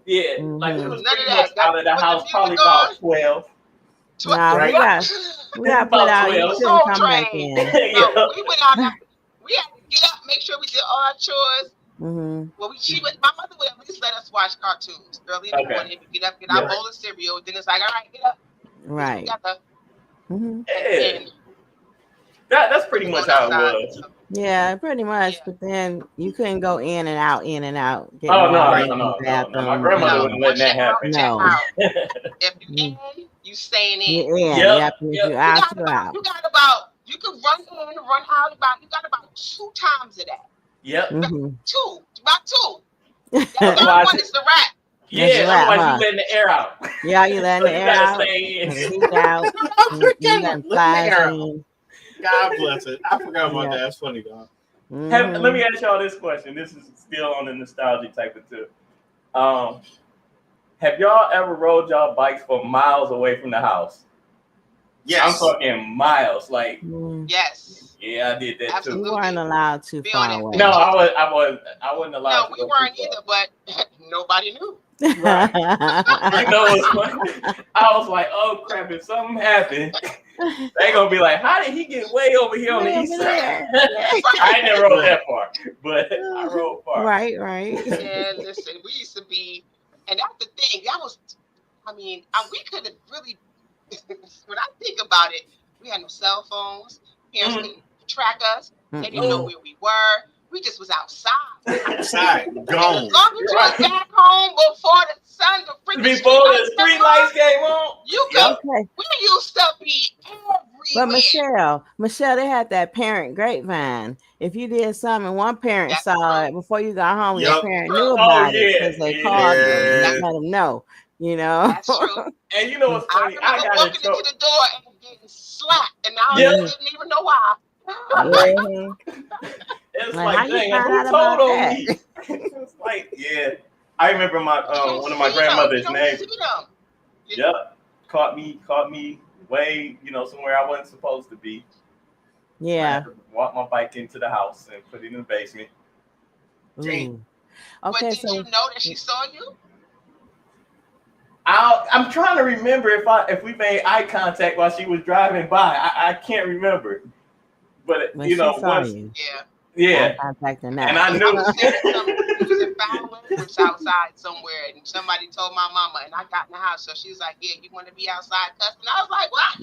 Yeah, like we was pretty much out of the house probably about 12. Nah, we got put out. You shouldn't come back in. We went out. We had to get up, make sure we did all our chores. Mm-hmm. Well, my mother would at least let us watch cartoons early in the morning. We get up, get our bowl of cereal. Then it's like, all right, get up. Right. Yeah. That's pretty much how it was. Yeah, pretty much. But then you couldn't go in and out. No. My grandmother wouldn't let that happen. No. If you in, you staying in. Yep. You out. You can run in, run out you got about 2 times of that. Yep. About two. The third one is the rat. Yeah, otherwise you letting the air out. Yeah, you letting the air out. Stay in. He's out. God bless it. I forgot about that. That's funny, dog. Let me ask y'all this question. This is still on the nostalgia type of tip. Have y'all ever rode y'all bikes for miles away from the house? Yes. I'm talking miles. Like yes. Yeah, I did that Absolutely. too. You weren't allowed to far away. No, I wasn't allowed. No, we weren't either, but nobody knew. Right. It's funny. I was like, oh crap, if something happened, they gonna be like, how did he get way over here on the east side? I ain't never rode that far, but I rode far. Right. Yeah, listen, we used to be, and that's the thing, that was I mean, we could have really. When I think about it, we had no cell phones. Parents couldn't track us. They didn't know where we were. We just was outside. Outside, gone. As long as you was back home before the sun, before the street lights came on, you could. We used to be everywhere. But Michelle, they had that parent grapevine. If you did something, one parent saw it before you got home. Your parent knew about it because they called them and let them know. You know. That's true. And you know what's funny? I got walking into the door and getting slapped, and I didn't even know why. It's like, dang, who told on me? It's like, I remember my one of my grandmother's names. Yep, caught me way, somewhere I wasn't supposed to be. Yeah. I had to walk my bike into the house and put it in the basement. Okay, but did you know that she saw you? I'm trying to remember if we made eye contact while she was driving by. I can't remember, but when yeah. Contacting that. And I knew she was in foul language outside somewhere, and somebody told my mama, and I got in the house, so she was like, "Yeah, you want to be outside cussing?" I was like, "What?"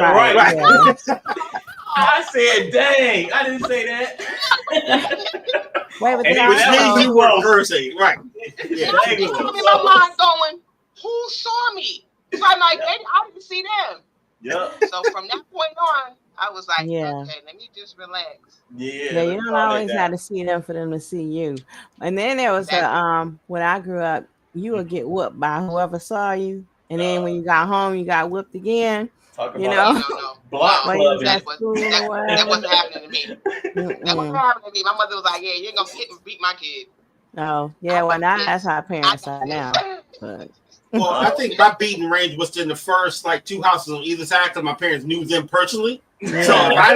Right. Yeah. I said, "Dang, I didn't say that." Wait, but you were cursing, right? Yeah. I'm in my mind going, "Who saw me?" So I'm like, "I didn't see them." Yeah. So from that point on, I was like, okay, let me just relax. Yeah, you don't always have to see them for them to see you. And then there was when I grew up, you would get whooped by whoever saw you, and then when you got home, you got whooped again. Block club. That wasn't happening to me. That wasn't happening to me. My mother was like, "Yeah, you ain't gonna beat my kid." Oh, yeah. Well, now that's how parents are now. But. Well, I think my beating range was in the first 2 houses on either side because my parents knew them personally. Yeah. So I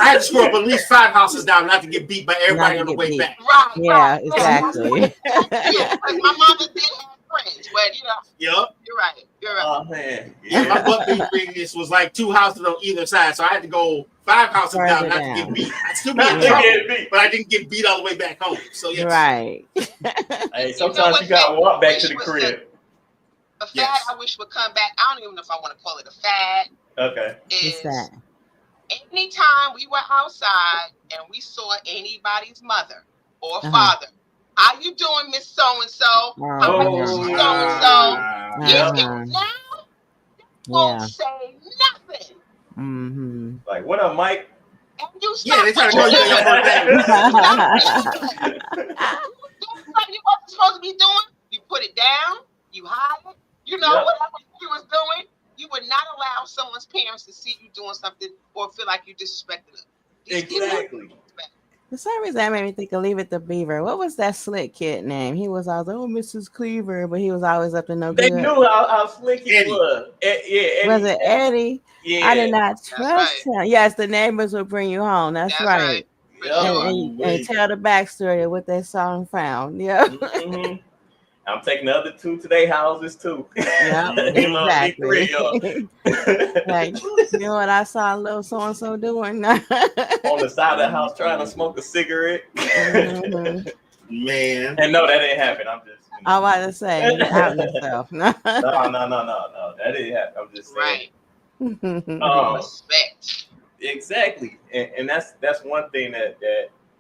had to screw up at least 5 houses down not to get beat by everybody on the way back. Right. Yeah, exactly. My mother did have friends, but Yep. You're right. Oh man. Yeah, my butt beating range was 2 houses on either side, so I had to go 5 houses down not to get beat. I still be in trouble, but I didn't get beat all the way back home. So yes. Right. Hey, sometimes you gotta walk back to the crib. A fad I wish would come back. I don't even know if I want to call it a fad. Okay. Is anytime we were outside and we saw anybody's mother or father, how you doing, Miss So-and-so? How you so-and-so? Now, won't say nothing. Mm-hmm. Like, what up, Mike? And you they try to call you on your birthday. Doing something you wasn't supposed to be doing. You put it down. You hide it. Whatever you was doing, you would not allow someone's parents to see you doing something or feel like you disrespected them. Exactly. For some reason, that made me think of Leave It to Beaver. What was that slick kid name? He was always Mrs. Cleaver, but he was always up to no good. They knew how slick he was. Eddie. Was it Eddie? Yeah. I did not trust him. Yes, the neighbors would bring you home. That's right. And tell the backstory of what they saw and found. Yeah. Mm-hmm. I'm taking the other 2 to their houses too. Yeah, exactly. Like, you know what I saw little so-and-so doing? On the side of the house trying to smoke a cigarette. Man. And no, that didn't happen. I'm just. I was about to say, out yourself. No. That didn't happen. I'm just saying. Right. Respect. Exactly. And that's one thing that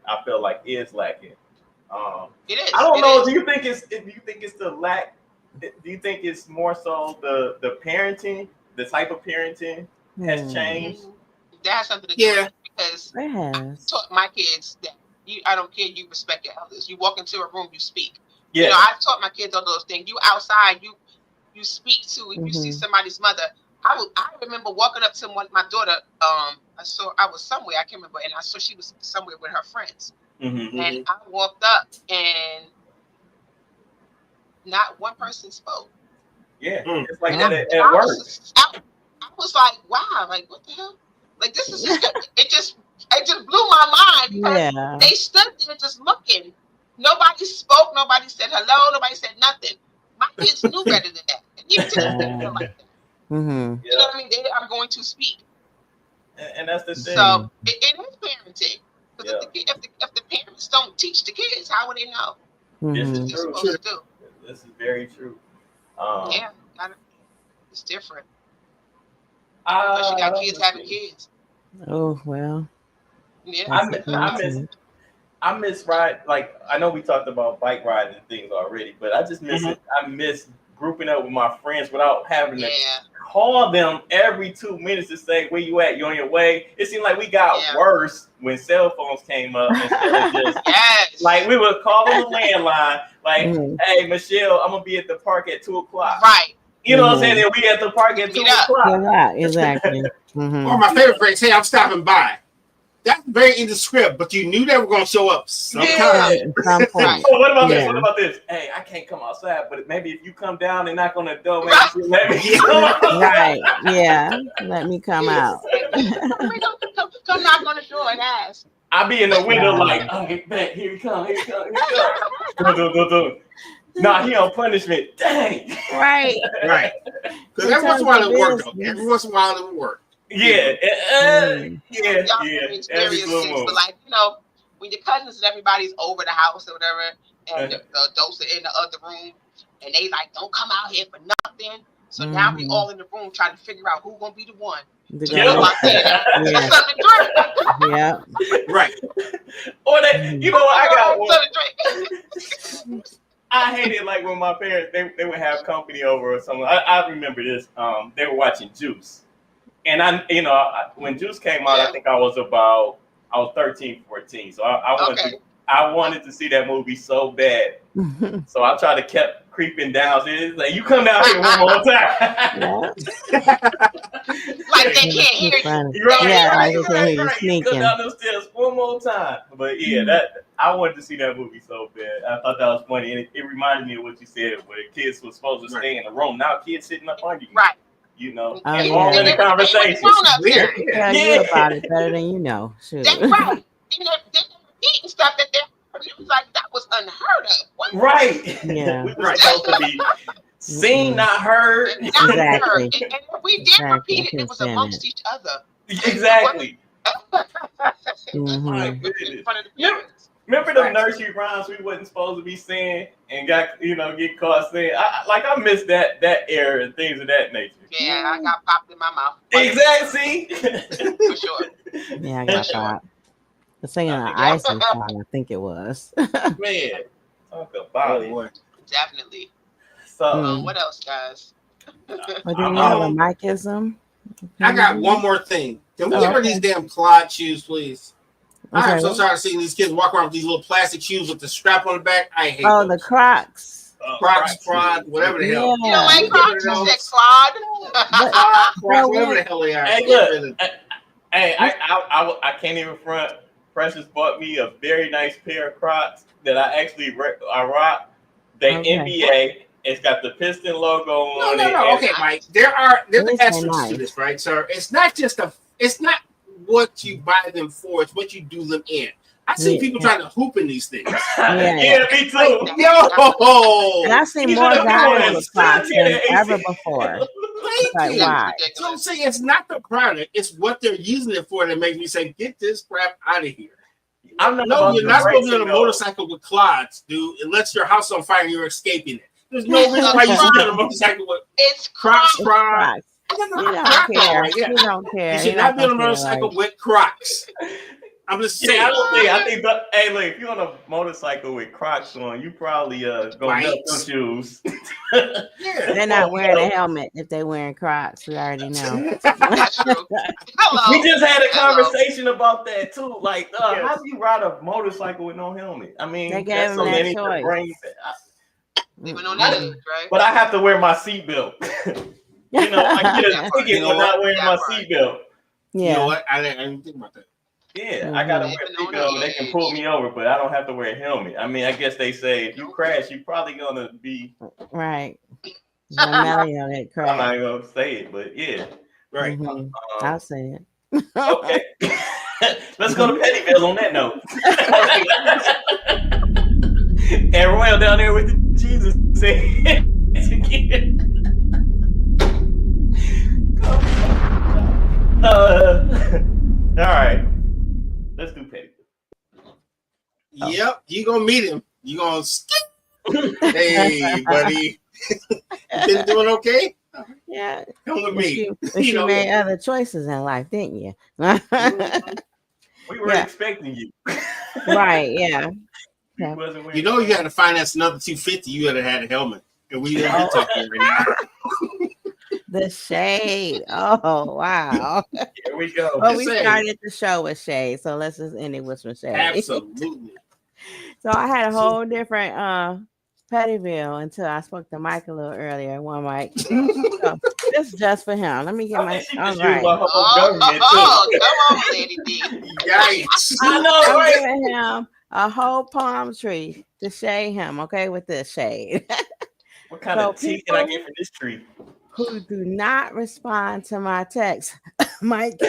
I feel like is lacking. It is. I don't know. Do you think it's the lack? Do you think it's more so the parenting, the type of parenting has changed? That has something to do with it because it has. I taught my kids that I don't care. You respect your elders. You walk into a room, you speak. Yeah. I taught my kids all those things. You outside, you speak to. If you see somebody's mother, I remember walking up to my daughter. I was somewhere, I can't remember, and I saw she was somewhere with her friends. Mm-hmm. And I walked up and not one person spoke. Yeah, it's like that at work. I was like, wow, like what the hell? Like this is just it just blew my mind because they stood there just looking. Nobody spoke, nobody said hello, nobody said nothing. My kids knew better than that. And even today they feel like that. Mm-hmm. You know what I mean? They are going to speak. And that's the thing. So it is parenting. Because if the parents don't teach the kids, how would they know? This is true. Supposed to do? This is very true. Yeah, it's different. Unless you got kids having kids. Oh well. Yeah. I miss ride. Like I know we talked about bike riding and things already, but I just miss it. I miss grouping up with my friends without having to call them every 2 minutes to say where you at. You on your way? It seemed like we got worse when cell phones came up instead of just like we would call on the landline. Like, hey Michelle, I'm gonna be at the park at 2:00. Right. You know what I'm saying? And we at the park at 2:00. Yeah, exactly. Or my favorite phrase, hey, I'm stopping by. That's very indescript, but you knew they were going to show up sometime. Some point. Oh, what about this? What about this? Hey, I can't come outside, but maybe if you come down and knock on the door, maybe let me come. Right. Yeah. Let me come out. Come knock on the door and ask. I be in the window like, okay, back, here he come, here he come, here he come. Go. Nah, he on punishment. Dang. Right. Because every once in a while it worked. Every once in a while it would work. Yeah. Every little but like, when your cousins and everybody's over the house or whatever, and the adults are in the other room, and they like, don't come out here for nothing. So now we all in the room trying to figure out who's gonna be the one. Yeah. Right. Or that, you know what? I got one. I hate it like when my parents they would have company over or something. I remember this. They were watching Juice. And when Juice came out, I think I was 13, 14. So I wanted to see that movie so bad. So I tried to keep creeping down. So it's like, you come down here one more time. Like they can't hear you. Right. Sneaking. Come down those stairs one more time. But I wanted to see that movie so bad. I thought that was funny. And it reminded me of what you said, where the kids were supposed to stay in the room. Now kids sitting up on you. Right. All in the conversation. Weird. You about it better than you know. Shoot. That's right. They're eating stuff that it was like that was unheard of. Right. Yeah. We were supposed to be seen, not heard. Exactly. And if we did repeat it was amongst each other. Exactly. Remember the nursery rhymes we wasn't supposed to be saying and got get caught saying? I missed that era and things of that nature. Yeah, I got popped in my mouth. Exactly. For sure. Yeah, I got popped. The singing an icing song, I think it was. Man, talk about it. Definitely. So, what else, guys? But do you have a micism? I got one more thing. Can we get rid of these damn Cloggs shoes, please? Okay. I'm so tired of seeing these kids walk around with these little plastic shoes with the strap on the back. I hate those. The Crocs. Crocs, Prod, whatever the hell. You know what Crocs is? Claude. Whatever the hell they are. Hey, look. Hey, I can't even front. Precious bought me a very nice pair of Crocs that I actually rock. They NBA. It's got the Piston logo on it. No. Okay, Mike. There's asterisks to this, right, sir? It's not what you buy them for, it's what you do them in. I see people trying to hoop in these things. Yeah, me too. Yo! And I see more guys with Crocs than ever before. Why? So I'm saying it's not the product, it's what they're using it for that makes me say, get this crap out of here. You're not supposed to be on a motorcycle with Cloggs, dude, unless your house on fire and you're escaping it. There's no reason why you should be on a motorcycle with Crocs. You don't care. You don't care. You should not be on a motorcycle with Crocs. I'm just saying. I think. Hey, look, if you're on a motorcycle with Crocs on, you probably gonna melt some shoes. They're not wearing a helmet if they're wearing Crocs. We already know. That's true. We just had a conversation about that too. Like, how do you ride a motorcycle with no helmet? I mean, they gave them that choice. But I have to wear my seatbelt. I get a ticket for not wearing my seatbelt. Yeah. You know what? I didn't think about that. Yeah, I gotta wear a seatbelt and they can pull me over, but I don't have to wear a helmet. I mean, I guess they say if you crash, you're probably gonna be right. That crash. I'm not gonna say it, but yeah. Right. I'll say it. Okay. Let's go to Pettyville on that note. And Royal down there with the Jesus saying again. All right. Let's do Pettyville. Yep, you gonna meet him. You gonna hey, buddy. Been doing okay? Yeah. Come with me. You made other choices in life, didn't you? We were expecting you. Right, yeah. You know, you had to finance another $250. You had to have a helmet. And we didn't be talking right now. The shade. Oh, wow. Here we go. Well, we started the show with shade, so let's just end it with some shade. Absolutely. So I had a whole different Pettyville until I spoke to Mike a little earlier. One Mike. So this is just for him. Let me get my. All right. Come on, Lady D. Yikes. I know, I'm right? giving him a whole palm tree to shade him. Okay, with this shade. What kind of tea can I get from this tree? Who do not respond to my text, Mike,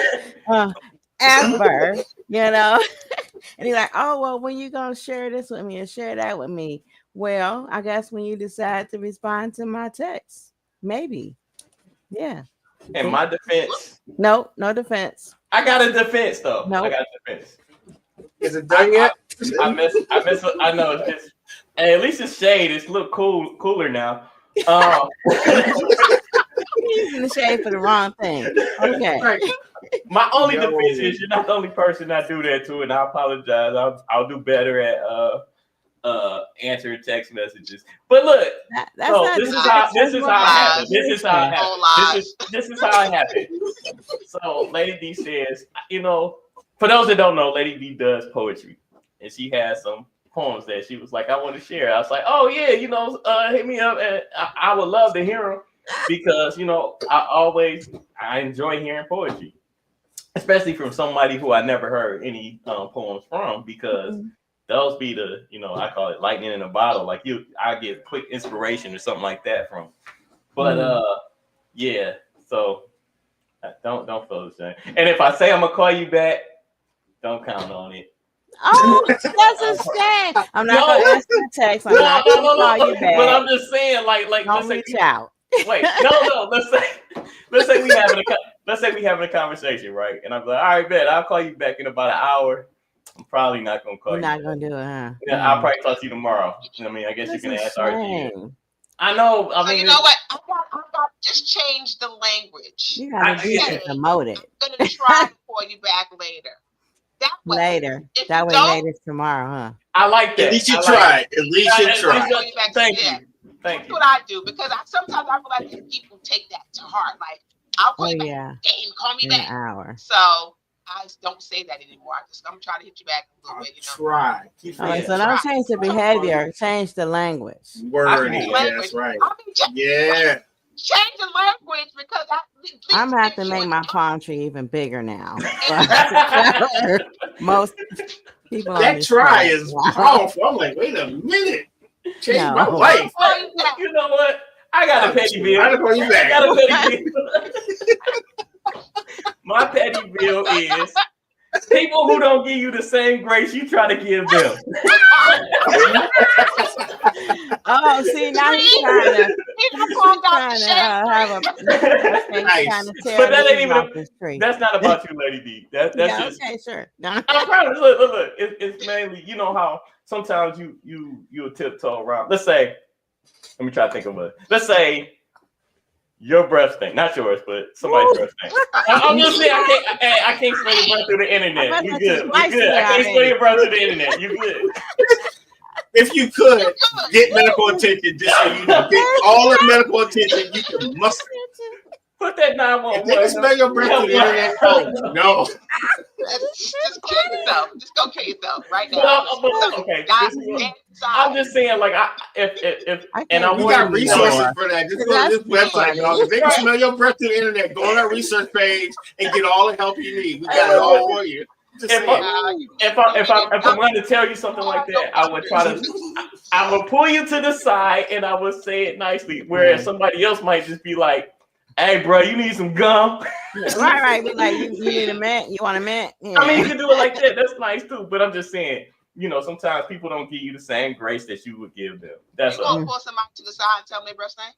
ever, and he's like, oh, well, when you gonna share this with me and share that with me? Well, I guess when you decide to respond to my text, maybe. Yeah. In my defense. No defense. I got a defense though. Nope. I got a defense. Is it done yet? I miss I know it's just, hey, at least it's shade. It's a little cooler now. He's in the shade for the wrong thing. Okay. Right. My only defense is you're not the only person I do that to, and I apologize. I'll do better at answering text messages. But look, this is how it happened. This is how it happened. So Lady D says, for those that don't know, Lady D does poetry, and she has some poems that she was like, I want to share. I was like, oh yeah, hit me up, and I would love to hear them because I enjoy hearing poetry, especially from somebody who I never heard any poems from, because those be the I call it lightning in a bottle. Like I get quick inspiration or something like that from. But yeah, so don't feel the same. And if I say I'm gonna call you back, don't count on it. Oh, that's a shame. I'm not gonna answer the text. I'm not gonna call you back. But I'm just saying, like, don't reach out. Wait, no. Let's say we having a conversation, right? And I'm like, all right, bet I'll call you back in about an hour. I'm probably not gonna call you. You're not gonna do it, huh? Yeah, I'll probably talk to you tomorrow. I mean, I guess that's you can ask RG. I know. I So mean, you know what? I got just change the language. You gotta get promoted. I'm gonna try to call you back later. That way, later. That way, later tomorrow, huh? I like that. At least you tried. At least you tried. Thank you. That's what I do, because sometimes I feel like people take that to heart. Like, I'll call you back. Damn, call me back. An hour. So I don't say that anymore. I'm trying to hit you back a little bit. Try. So don't change the behavior. Change the language. Word. Yeah, that's right. Yeah. Change the language, because I'm gonna have to make my palm tree even bigger now. Most people. That try is powerful. I'm like, wait a minute. Change my life. You know what? I got a petty bill. I call you back. I got a petty bill. My petty bill is people who don't give you the same grace you try to give them. Oh, see, now he's trying to have a nice. But that ain't even that's not about you, Lady D. That's just okay, sure. I'm proud of look. It's mainly, how sometimes you'll tiptoe around. Let me try to think of it. Let's say your breath stink, not yours, but somebody's breath stink. I'm just saying, I can't smell your breath through the internet. You good? You good? I can't smell your breath through the internet. You good? If you could get medical attention, just so you know, get all the medical attention you can muster. Put that 911. If they can smell your breath through the internet, no. Just kill yourself. Just go kill yourself right now. Okay. I'm just saying, like, if and I we got resources for that. Just go to this website, y'all. If they can smell your breath through the internet, go on our research page and get all the help you need. We got it all for you. If I'm going to tell you something like that, I would pull you to the side and I would say it nicely. Whereas somebody else might just be like, "Hey, bro, you need some gum." Right. Be like, you need a mint? You want a mint? Yeah. I mean, you can do it like that. That's nice too. But I'm just saying, sometimes people don't give you the same grace that you would give them. That's you gonna pull somebody to the side and tell them their breast thing?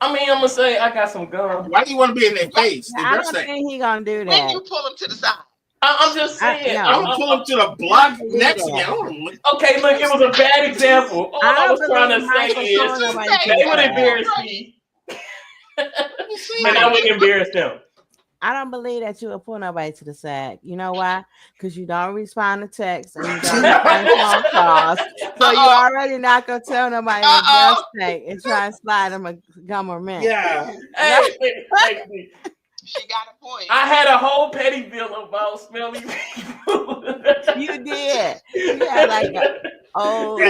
I mean, I'm gonna say I got some gum. Why do you want to be in their face? I don't think he gonna do that. When you pull them to the side. I'm just saying. I'm gonna pull him to the block next to me. Okay, look, it was a bad example. All I was trying to say is they would embarrass me. But I wouldn't embarrass them. I don't believe that you would pull nobody to the side. You know why? Because you don't respond to texts and you don't respond to phone calls. So you already not gonna tell nobody to just take and try and slide them a gum or mint. Yeah. Hey, she got a point. I had a whole petty bill about smelly people. You did. You had like an old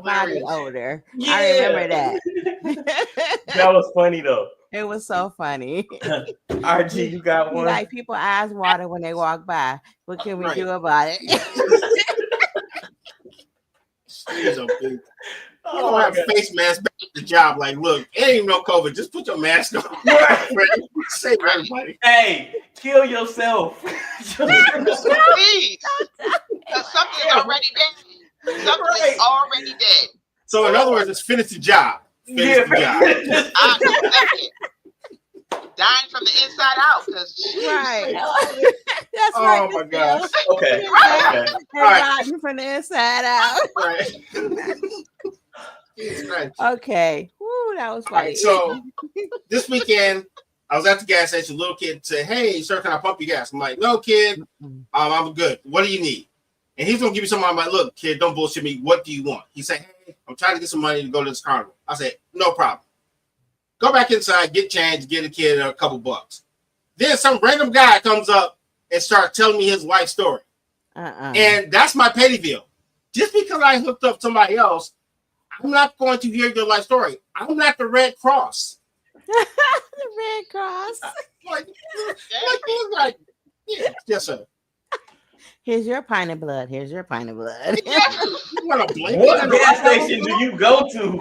body odor. Yeah. I remember that. That was funny though. It was so funny. RG, you got one? Like people eyes water when they walk by. What can we do about it? You don't have a face mask back at the job. Like, look, it ain't no COVID. Just put your mask on. Save everybody. Hey, kill yourself. Please. Something's already dead. Something's already dead. So, in other words, it's finish the job. Finish the job. I know dying from the inside out. Right. That's right. Oh my gosh. Okay. Right. Dying from the inside out. Right. Okay. Woo, that was funny. Right, so this weekend, I was at the gas station. A little kid said, "Hey, sir, can I pump your gas?" I'm like, "No, kid. I'm good. What do you need?" And he's gonna give me something. I'm like, "Look, kid, don't bullshit me. What do you want?" He said, "Hey, I'm trying to get some money to go to this carnival." I said, "No problem. Go back inside, get change, get a kid a couple bucks." Then some random guy comes up and starts telling me his life story. And that's my petty bill. Just because I hooked up somebody else, I'm not going to hear your life story. I'm not the Red Cross. The Red Cross. Yes, sir. Here's your pint of blood. Here's your pint of blood. What gas station do you go to?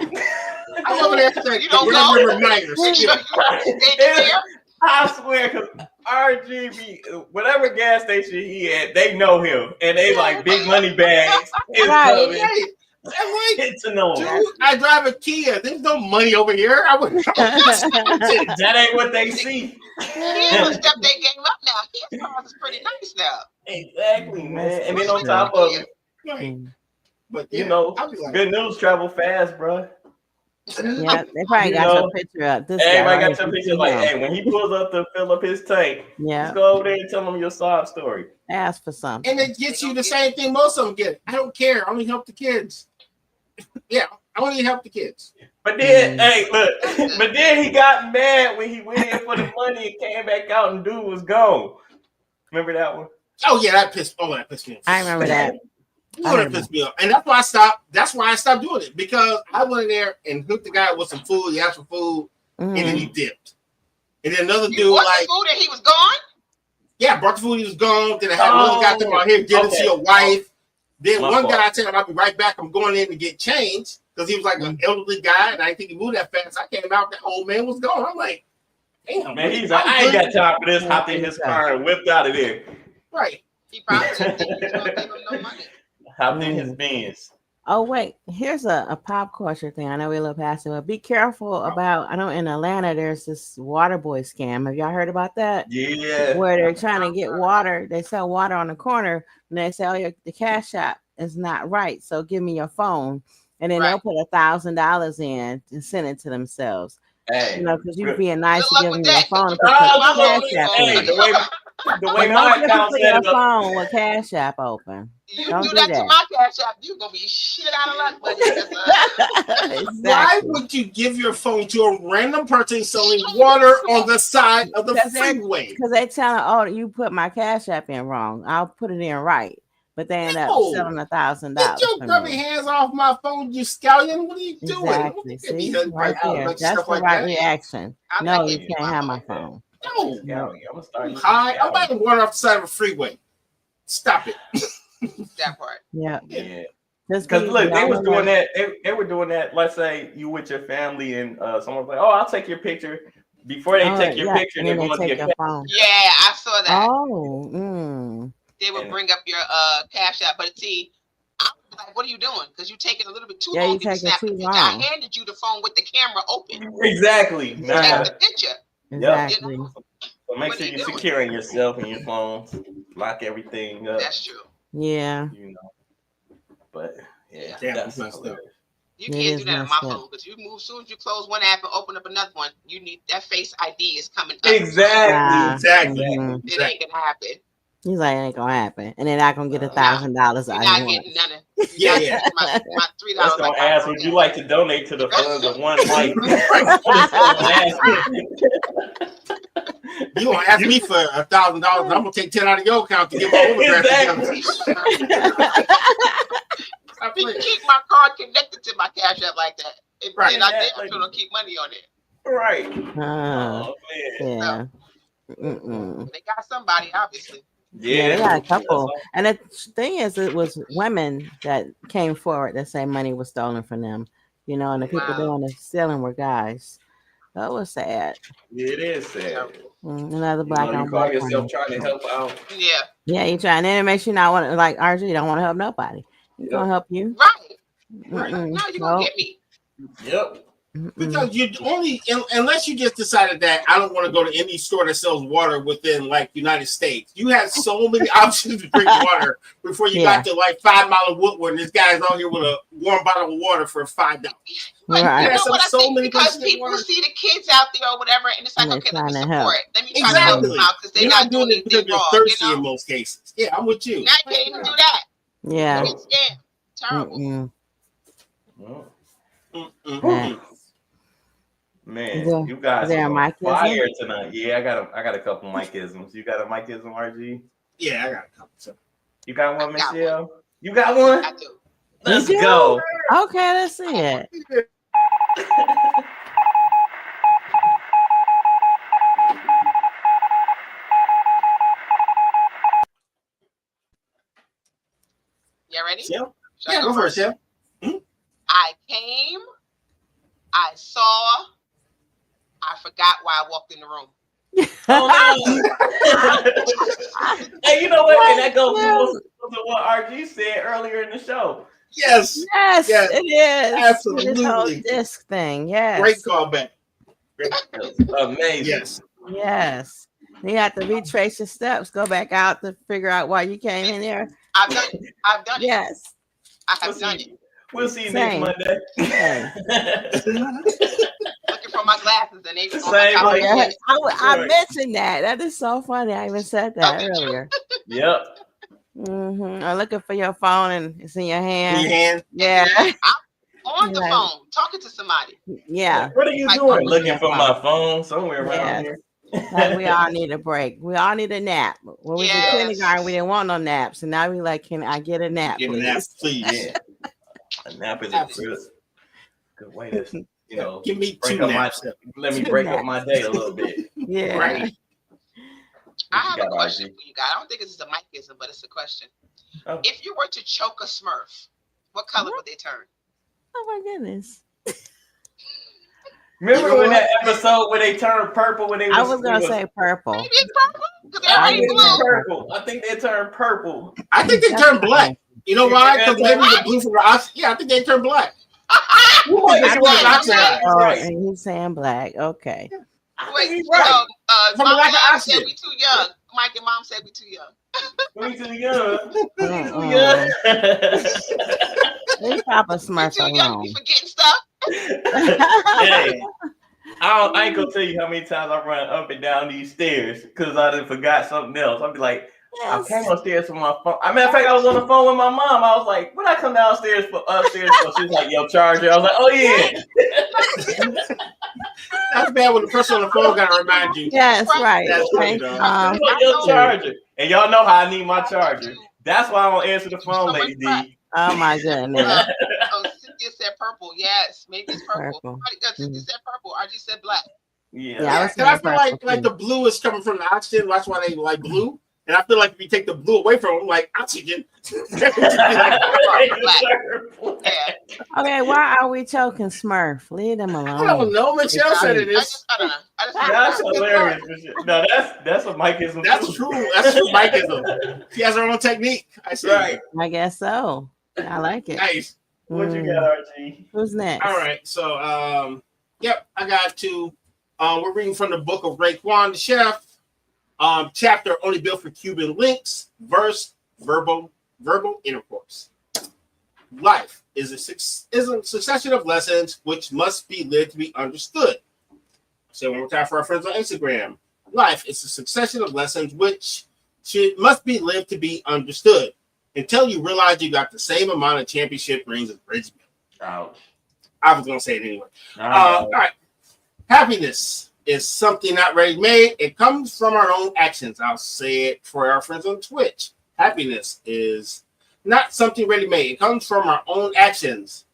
I'm over there saying, you don't know. I swear, because RGB, whatever gas station he at, they know him. And they like big money bags. Right. Get to know him. Dude, I drive a Kia. There's no money over here. That ain't what they see. Here's the stuff they gave up now. His cars is pretty nice now. Exactly, man. And then on top of it, but you know, good news travel fast, bro. Yeah, they probably got your picture up. Everybody got your picture like, hey, when he pulls up to fill up his tank, just go over there and tell him your sob story. Ask for something. And it gets you the same thing most of them get. I don't care. I only help the kids. Yeah, I only help the kids. But then, hey, look, but then he got mad when he went in for the money and came back out and dude was gone. Remember that one? Oh, yeah, that pissed me off. I remember that. That pissed me off. And that's why I stopped. That's why I stopped doing it. Because I went in there and hooked the guy with some food. He asked for food, and then he dipped. And then another dude like the food and he was gone? Yeah, brought the food, he was gone. Then I had another guy come out here, give it to your wife. Then one guy I said, I'll be right back. I'm going in to get changed. Because he was like an elderly guy, and I didn't think he moved that fast. I came out, that old man was gone. I'm like, damn. Man, he's like, I ain't got time for this. Hopped in his car and whipped out of there. Right. He probably didn't think he was going to give him no money. Hopped in his Benz. Oh, wait. Here's a pop culture thing. I know we're a little past it, but be careful about, I know in Atlanta, there's this water boy scam. Have y'all heard about that? Yeah. Where they're trying to get water. They sell water on the corner, and they say, oh, the cash app is not right, so give me your phone. And then they'll put $1,000 in and send it to themselves. Hey, you know, because you're being nice to give them your phone. The way my account set up, phone with Cash App open. You do that to my Cash App, you're gonna be shit out of luck, buddy. Exactly. Why would you give your phone to a random person selling water on the side of the freeway? Because they tell them, oh, you put my Cash App in wrong. I'll put it in right. But they end up selling $1,000. Get your grubby hands off my phone, you scallion. What are you doing? Exactly. See, right there. That's the right reaction. No, you can't have my phone. No. Hi, I'm buying water off the side of a freeway. Stop it. That part. Yeah. Because look, they was doing that. They were doing that. Let's say you with your family and someone's like, "Oh, I'll take your picture." Before they take your picture, they're going to get your phone. Yeah, I saw that. Oh. They would bring up your Cash App, but see, I'm like, what are you doing? Because you're taking a little bit too long to snap the picture. I handed you the phone with the camera open. Exactly. Take the picture. Exactly. So make sure you're securing yourself and your phones. lock everything up. That's true. Yeah. You know. But yeah, Damn, that's messed up. hilarious. You can't do that on my phone because you move as soon as you close one app and open up another one. You need that Face ID is coming up. Exactly. Mm-hmm. It ain't gonna happen. He's like, it ain't gonna happen, and then I gonna get $1,000 out of it. You're not getting none of. Yeah. My $3. That's gonna ask, would you like to donate to the funds of one mic? You gonna ask me for $1,000? I'm gonna take 10 out of your account to get my overdraft. You keep my card connected to my Cash App like that. And right. I did. I'm gonna keep money on it. Right. Oh man. Yeah. They got somebody, obviously. Yeah, they got a couple. And the thing is, it was women that came forward that say money was stolen from them. You know, and the people doing the stealing were guys. That was sad. Yeah, it is sad. Another black you call yourself trying to help out. Yeah. Yeah, you trying. And then it makes you not want to, like RG, you don't want to help nobody. He's gonna help you. Right. No, you're gonna get me. Yep. Because you only, unless you just decided that I don't want to go to any store that sells water within like United States, you have so many options to drink water before you got to like 5 Mile of Woodward. And this guy's out here with a warm bottle of water for $5. But right. You know what I think? Because people see the kids out there or whatever, and it's like, okay, let me support it. Let me try to help them out because they're not doing anything wrong. They're thirsty in most cases. Yeah, I'm with you. Now you can't even do that. Yeah. You get scammed. Terrible. Man, you guys are fire tonight. Yeah, I got a couple Mike-isms. You got a Mike-ism, RG? Yeah, I got a couple. So. You got one, Michelle? You got one? I do. Let's go. Okay, let's see it. You ready? Yeah, go first, Shell. I came, I saw, I forgot why I walked in the room. Hey, you know what? And that goes to what RG said earlier in the show. Yes, it is. Absolutely. This whole disc thing. Yes. Great callback. Amazing. Yes. You have to retrace your steps, go back out to figure out why you came in there. I've done it. Yes. I have done it. We'll see you next Monday. Looking for my glasses and they I mentioned that. That is so funny. I even said that earlier. Yep. I'm looking for your phone and it's in your hand. In your hand? Yeah. I'm on the phone talking to somebody. Yeah. What are you doing? Looking for my phone somewhere around here. Like we all need a break. We all need a nap. When we were in kindergarten, we didn't want no naps, and now we like, can I get a nap? Get a nap, please. Yeah. A nap is a good way to, give me 2 naps. Let me break up my day a little bit. Yeah. Right. I have a question for you guys. I don't think it's a Mike-ism, but it's a question. Oh. If you were to choke a Smurf, what color would they turn? Oh my goodness. Remember when that episode where they turned purple when they was, I was gonna say purple. Maybe it's purple because they're already blue. Purple. I think they turned purple. I think they turned black. You know why? Because maybe the blue from the oxygen. Yeah, I think they turned black. And he's saying black. Okay. Wait, right. Mom said we too young. Mike and Mom said we too young. We too young. Leave Papa Smurf too young to alone. be forgetting stuff. Hey, I ain't gonna tell you how many times I run up and down these stairs because I done forgot something else. I'll be like, I came upstairs for my phone. Matter of fact, I was on the phone with my mom. I was like, when I come upstairs for? She's like, yo, charger. I was like, oh yeah. That's bad when the person on the phone gotta remind you. Yes, right. That's okay. Your charger. And y'all know how I need my charger. That's why I don't answer the phone, Lady D. Oh my goodness. Cynthia said purple. Yes, maybe it's purple. Cynthia said purple. RG said black. Yeah. I feel like the blue is coming from the oxygen. That's why they like blue. And I feel like if you take the blue away from them, like oxygen. Yeah. Okay, why are we choking Smurf? Leave them alone. I don't know. Michelle said it is. I don't know. That's hilarious. No, that's a Mike-ism. That's true. That's true Mike-ism. She has her own technique. I see. Right. I guess so. I like it. Nice. What you got, RG? Who's next? All right. So, yep, I got 2. We're reading from the book of Raekwon the Chef. Chapter only built for Cuban links. Verse verbal intercourse. Life is a succession of lessons which must be lived to be understood. Say one more time for our friends on Instagram. Life is a succession of lessons which must be lived to be understood until you realize you got the same amount of championship rings as Bridgman. Ouch. I was going to say it anyway. All right. Happiness is something not ready-made. It comes from our own actions. I'll say it for our friends on Twitch. Happiness is not something ready-made. It comes from our own actions.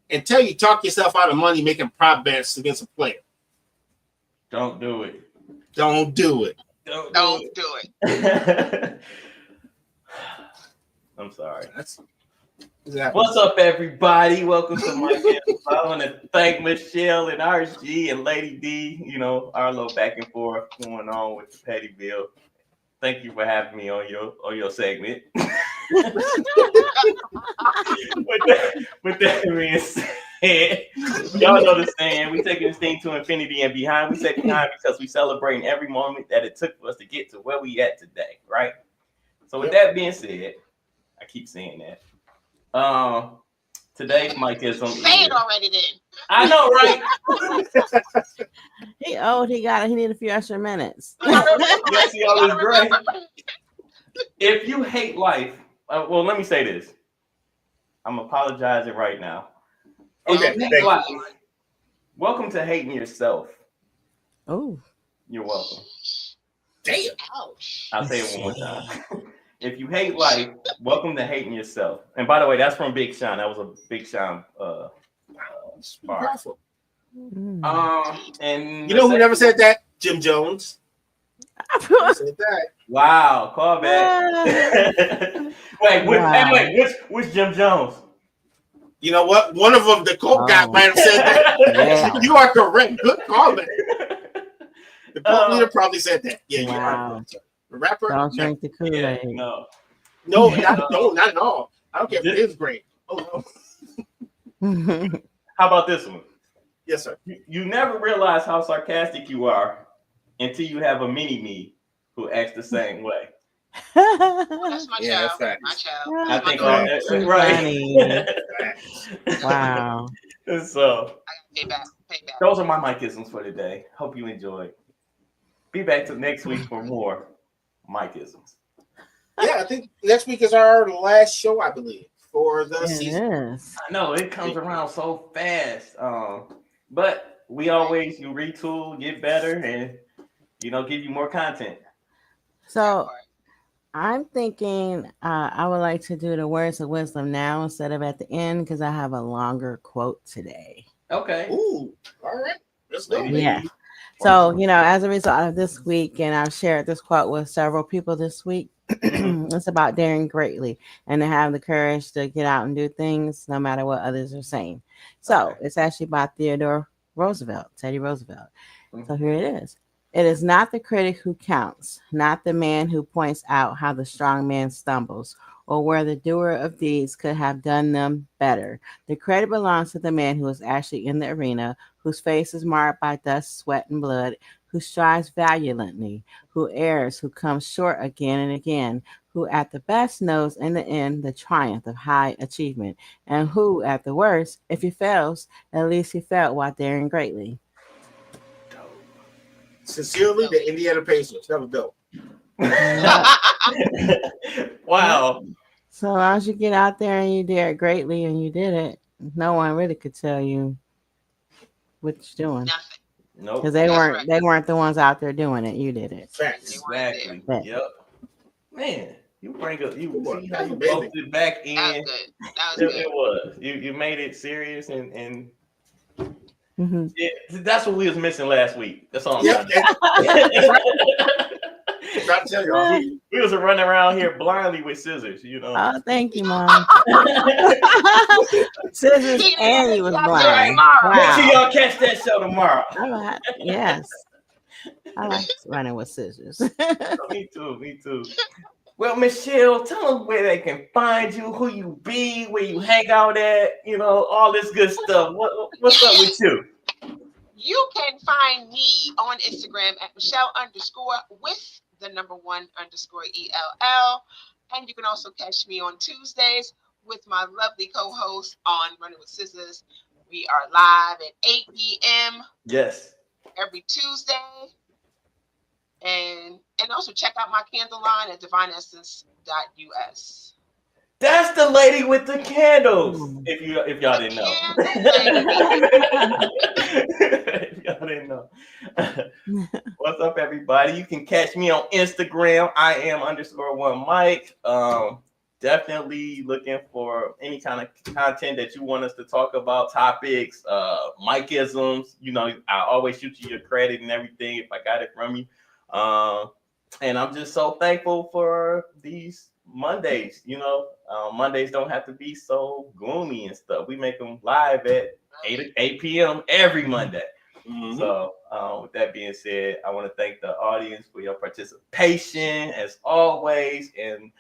Until you talk yourself out of money making prop bets against a player. Don't do it. Don't do it. Don't do it. I'm sorry. Exactly. What's up, everybody? Welcome to my channel. I want to thank Michelle and RG and Lady D. You know, our little back and forth going on with the Petty Bill. Thank you for having me on your segment. with that being said, y'all know the saying, we taking this thing to infinity and behind. We say behind because we celebrating every moment that it took for us to get to where we at today, right? So with that being said, I keep saying that. Today's mic is on. Say it already then. I know, right? He old. He need a few extra minutes. You see all this gray. If you hate life, well, let me say this. I'm apologizing right now. Okay, thank you. Welcome to hating yourself. Oh, You're welcome. Damn. Ouch. I'll say it one more time. If you hate life, welcome to hating yourself. And by the way, that's from Big Sean. That was a Big Sean bar. And you know who never said that? Jim Jones. Said that. Wow, call back. Which Jim Jones? You know what? One of them, the Coke guy, might have said that. Yeah. You are correct. Good callback. The Coke leader probably said that. Yeah, you are. The rapper. Don't drink the Kool-Aid. Yeah, no, not at all. I don't care if it is great. Oh no. How about this one? Yes, sir. You never realize how sarcastic you are until you have a mini-me who acts the same way. That's my child. That's my child. I think that's right. Wow. So pay back. Those are my Mike-isms for today. Hope you enjoyed. Be back to next week for more Mike-isms. Yeah, I think next week is our last show, I believe, for the season. Yes. I know it comes around so fast. But we always retool, get better, and give you more content. So I'm thinking I would like to do the words of wisdom now instead of at the end because I have a longer quote today. Okay. Ooh, all right. Let's go. Yeah. So, as a result of this week, and I've shared this quote with several people this week, it's about daring greatly and to have the courage to get out and do things no matter what others are saying. So It's actually by Teddy Roosevelt. So here it is. It is not the critic who counts, not the man who points out how the strong man stumbles or where the doer of deeds could have done them better. The credit belongs to the man who is actually in the arena, whose face is marked by dust, sweat, and blood, who strives valiantly, who errs, who comes short again and again, who at the best knows in the end the triumph of high achievement, and who at the worst, if he fails, at least he failed while daring greatly. Sincerely, the Indiana Pacers. That was dope. Wow. So as you get out there and you dare greatly and you did it, no one really could tell you what you're doing. Nothing. Nope. Because they weren't the ones out there doing it. You did it. Facts. Exactly. Yep. Man, you see how you busted it back in. That was good. It was. You made it serious and Mm-hmm. That's what we was missing last week. That's all I'm trying to tell y'all. We was running around here blindly with scissors, Oh, thank you, Mom. Scissors and he was blind. Wow. Make sure y'all catch that show tomorrow. Yes. I like running with scissors. Me too. Well, Michelle, tell them where they can find you, who you be, where you hang out at, all this good stuff. What's up with you? You can find me on Instagram at Michelle_with_1_ELL. And you can also catch me on Tuesdays with my lovely co-host on Running with Scissors. We are live at 8 p.m. Yes. every Tuesday. And also check out my candle line at divineessence.us. That's the lady with the candles. If y'all didn't know. If y'all didn't know. What's up, everybody? You can catch me on Instagram. I am _1Mike. Definitely looking for any kind of content that you want us to talk about, topics, Mikeisms. You know, I always shoot you your credit and everything if I got it from you. And I'm just so thankful for these Mondays. You know, Mondays don't have to be so gloomy and stuff. We make them live at 8 p.m. every Monday. Mm-hmm. So with that being said, I want to thank the audience for your participation as always, and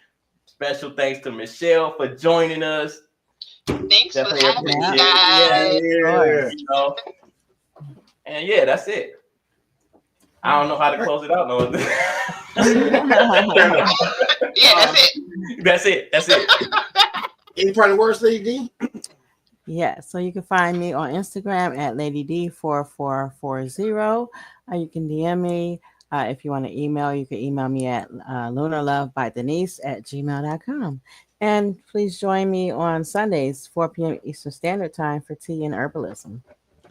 special thanks to Michelle for joining us. Thanks for having me, guys. You know. And yeah, that's it. I don't know how to close it out. No. Yeah, that's it. That's it. Any parting words, Lady D? Yeah, so you can find me on Instagram at LadyD4440. You can DM me. If you want to email, you can email me at lunarlovebydenise@gmail.com. And please join me on Sundays, 4 p.m. Eastern Standard Time for Tea and Herbalism.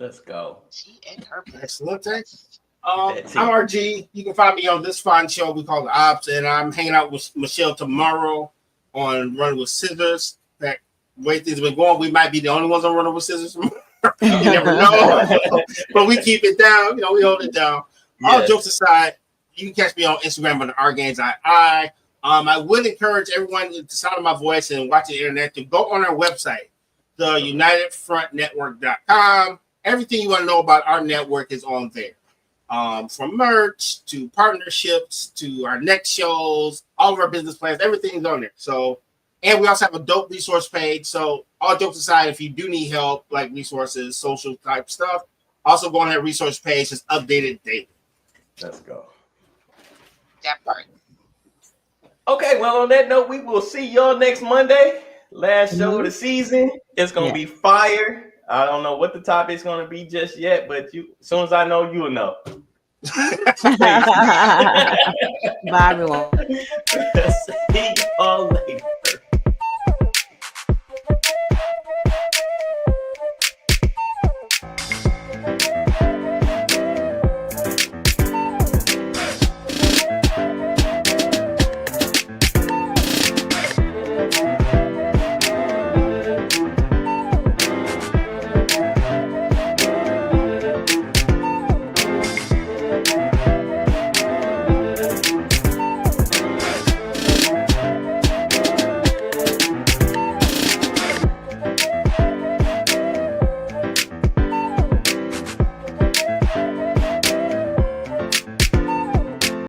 Let's go. Tea and Herbalism. Excellent. Thanks. I'm RG. You can find me on this fine show we call The Ops, and I'm hanging out with Michelle tomorrow on Running with Scissors. That way things have been going, we might be the only ones on Running with Scissors. You never know. But we keep it down. You know, we hold it down. Yes. All jokes aside, you can catch me on Instagram on the RGainsII. I would encourage everyone to sound of my voice and watch the internet to go on our website, the UnitedFrontNetwork.com. Everything you want to know about our network is on there. From merch to partnerships to our next shows, all of our business plans, everything is on there. So, and we also have a dope resource page. So, all jokes aside, if you do need help, like resources, social type stuff, also go on that resource page. It's updated daily. Let's go. That part. Okay, well, on that note, we will see y'all next Monday. Last show of the season. It's gonna be fire. I don't know what the topic is going to be just yet, but as soon as I know, you'll know. Bye, everyone. See y'all later.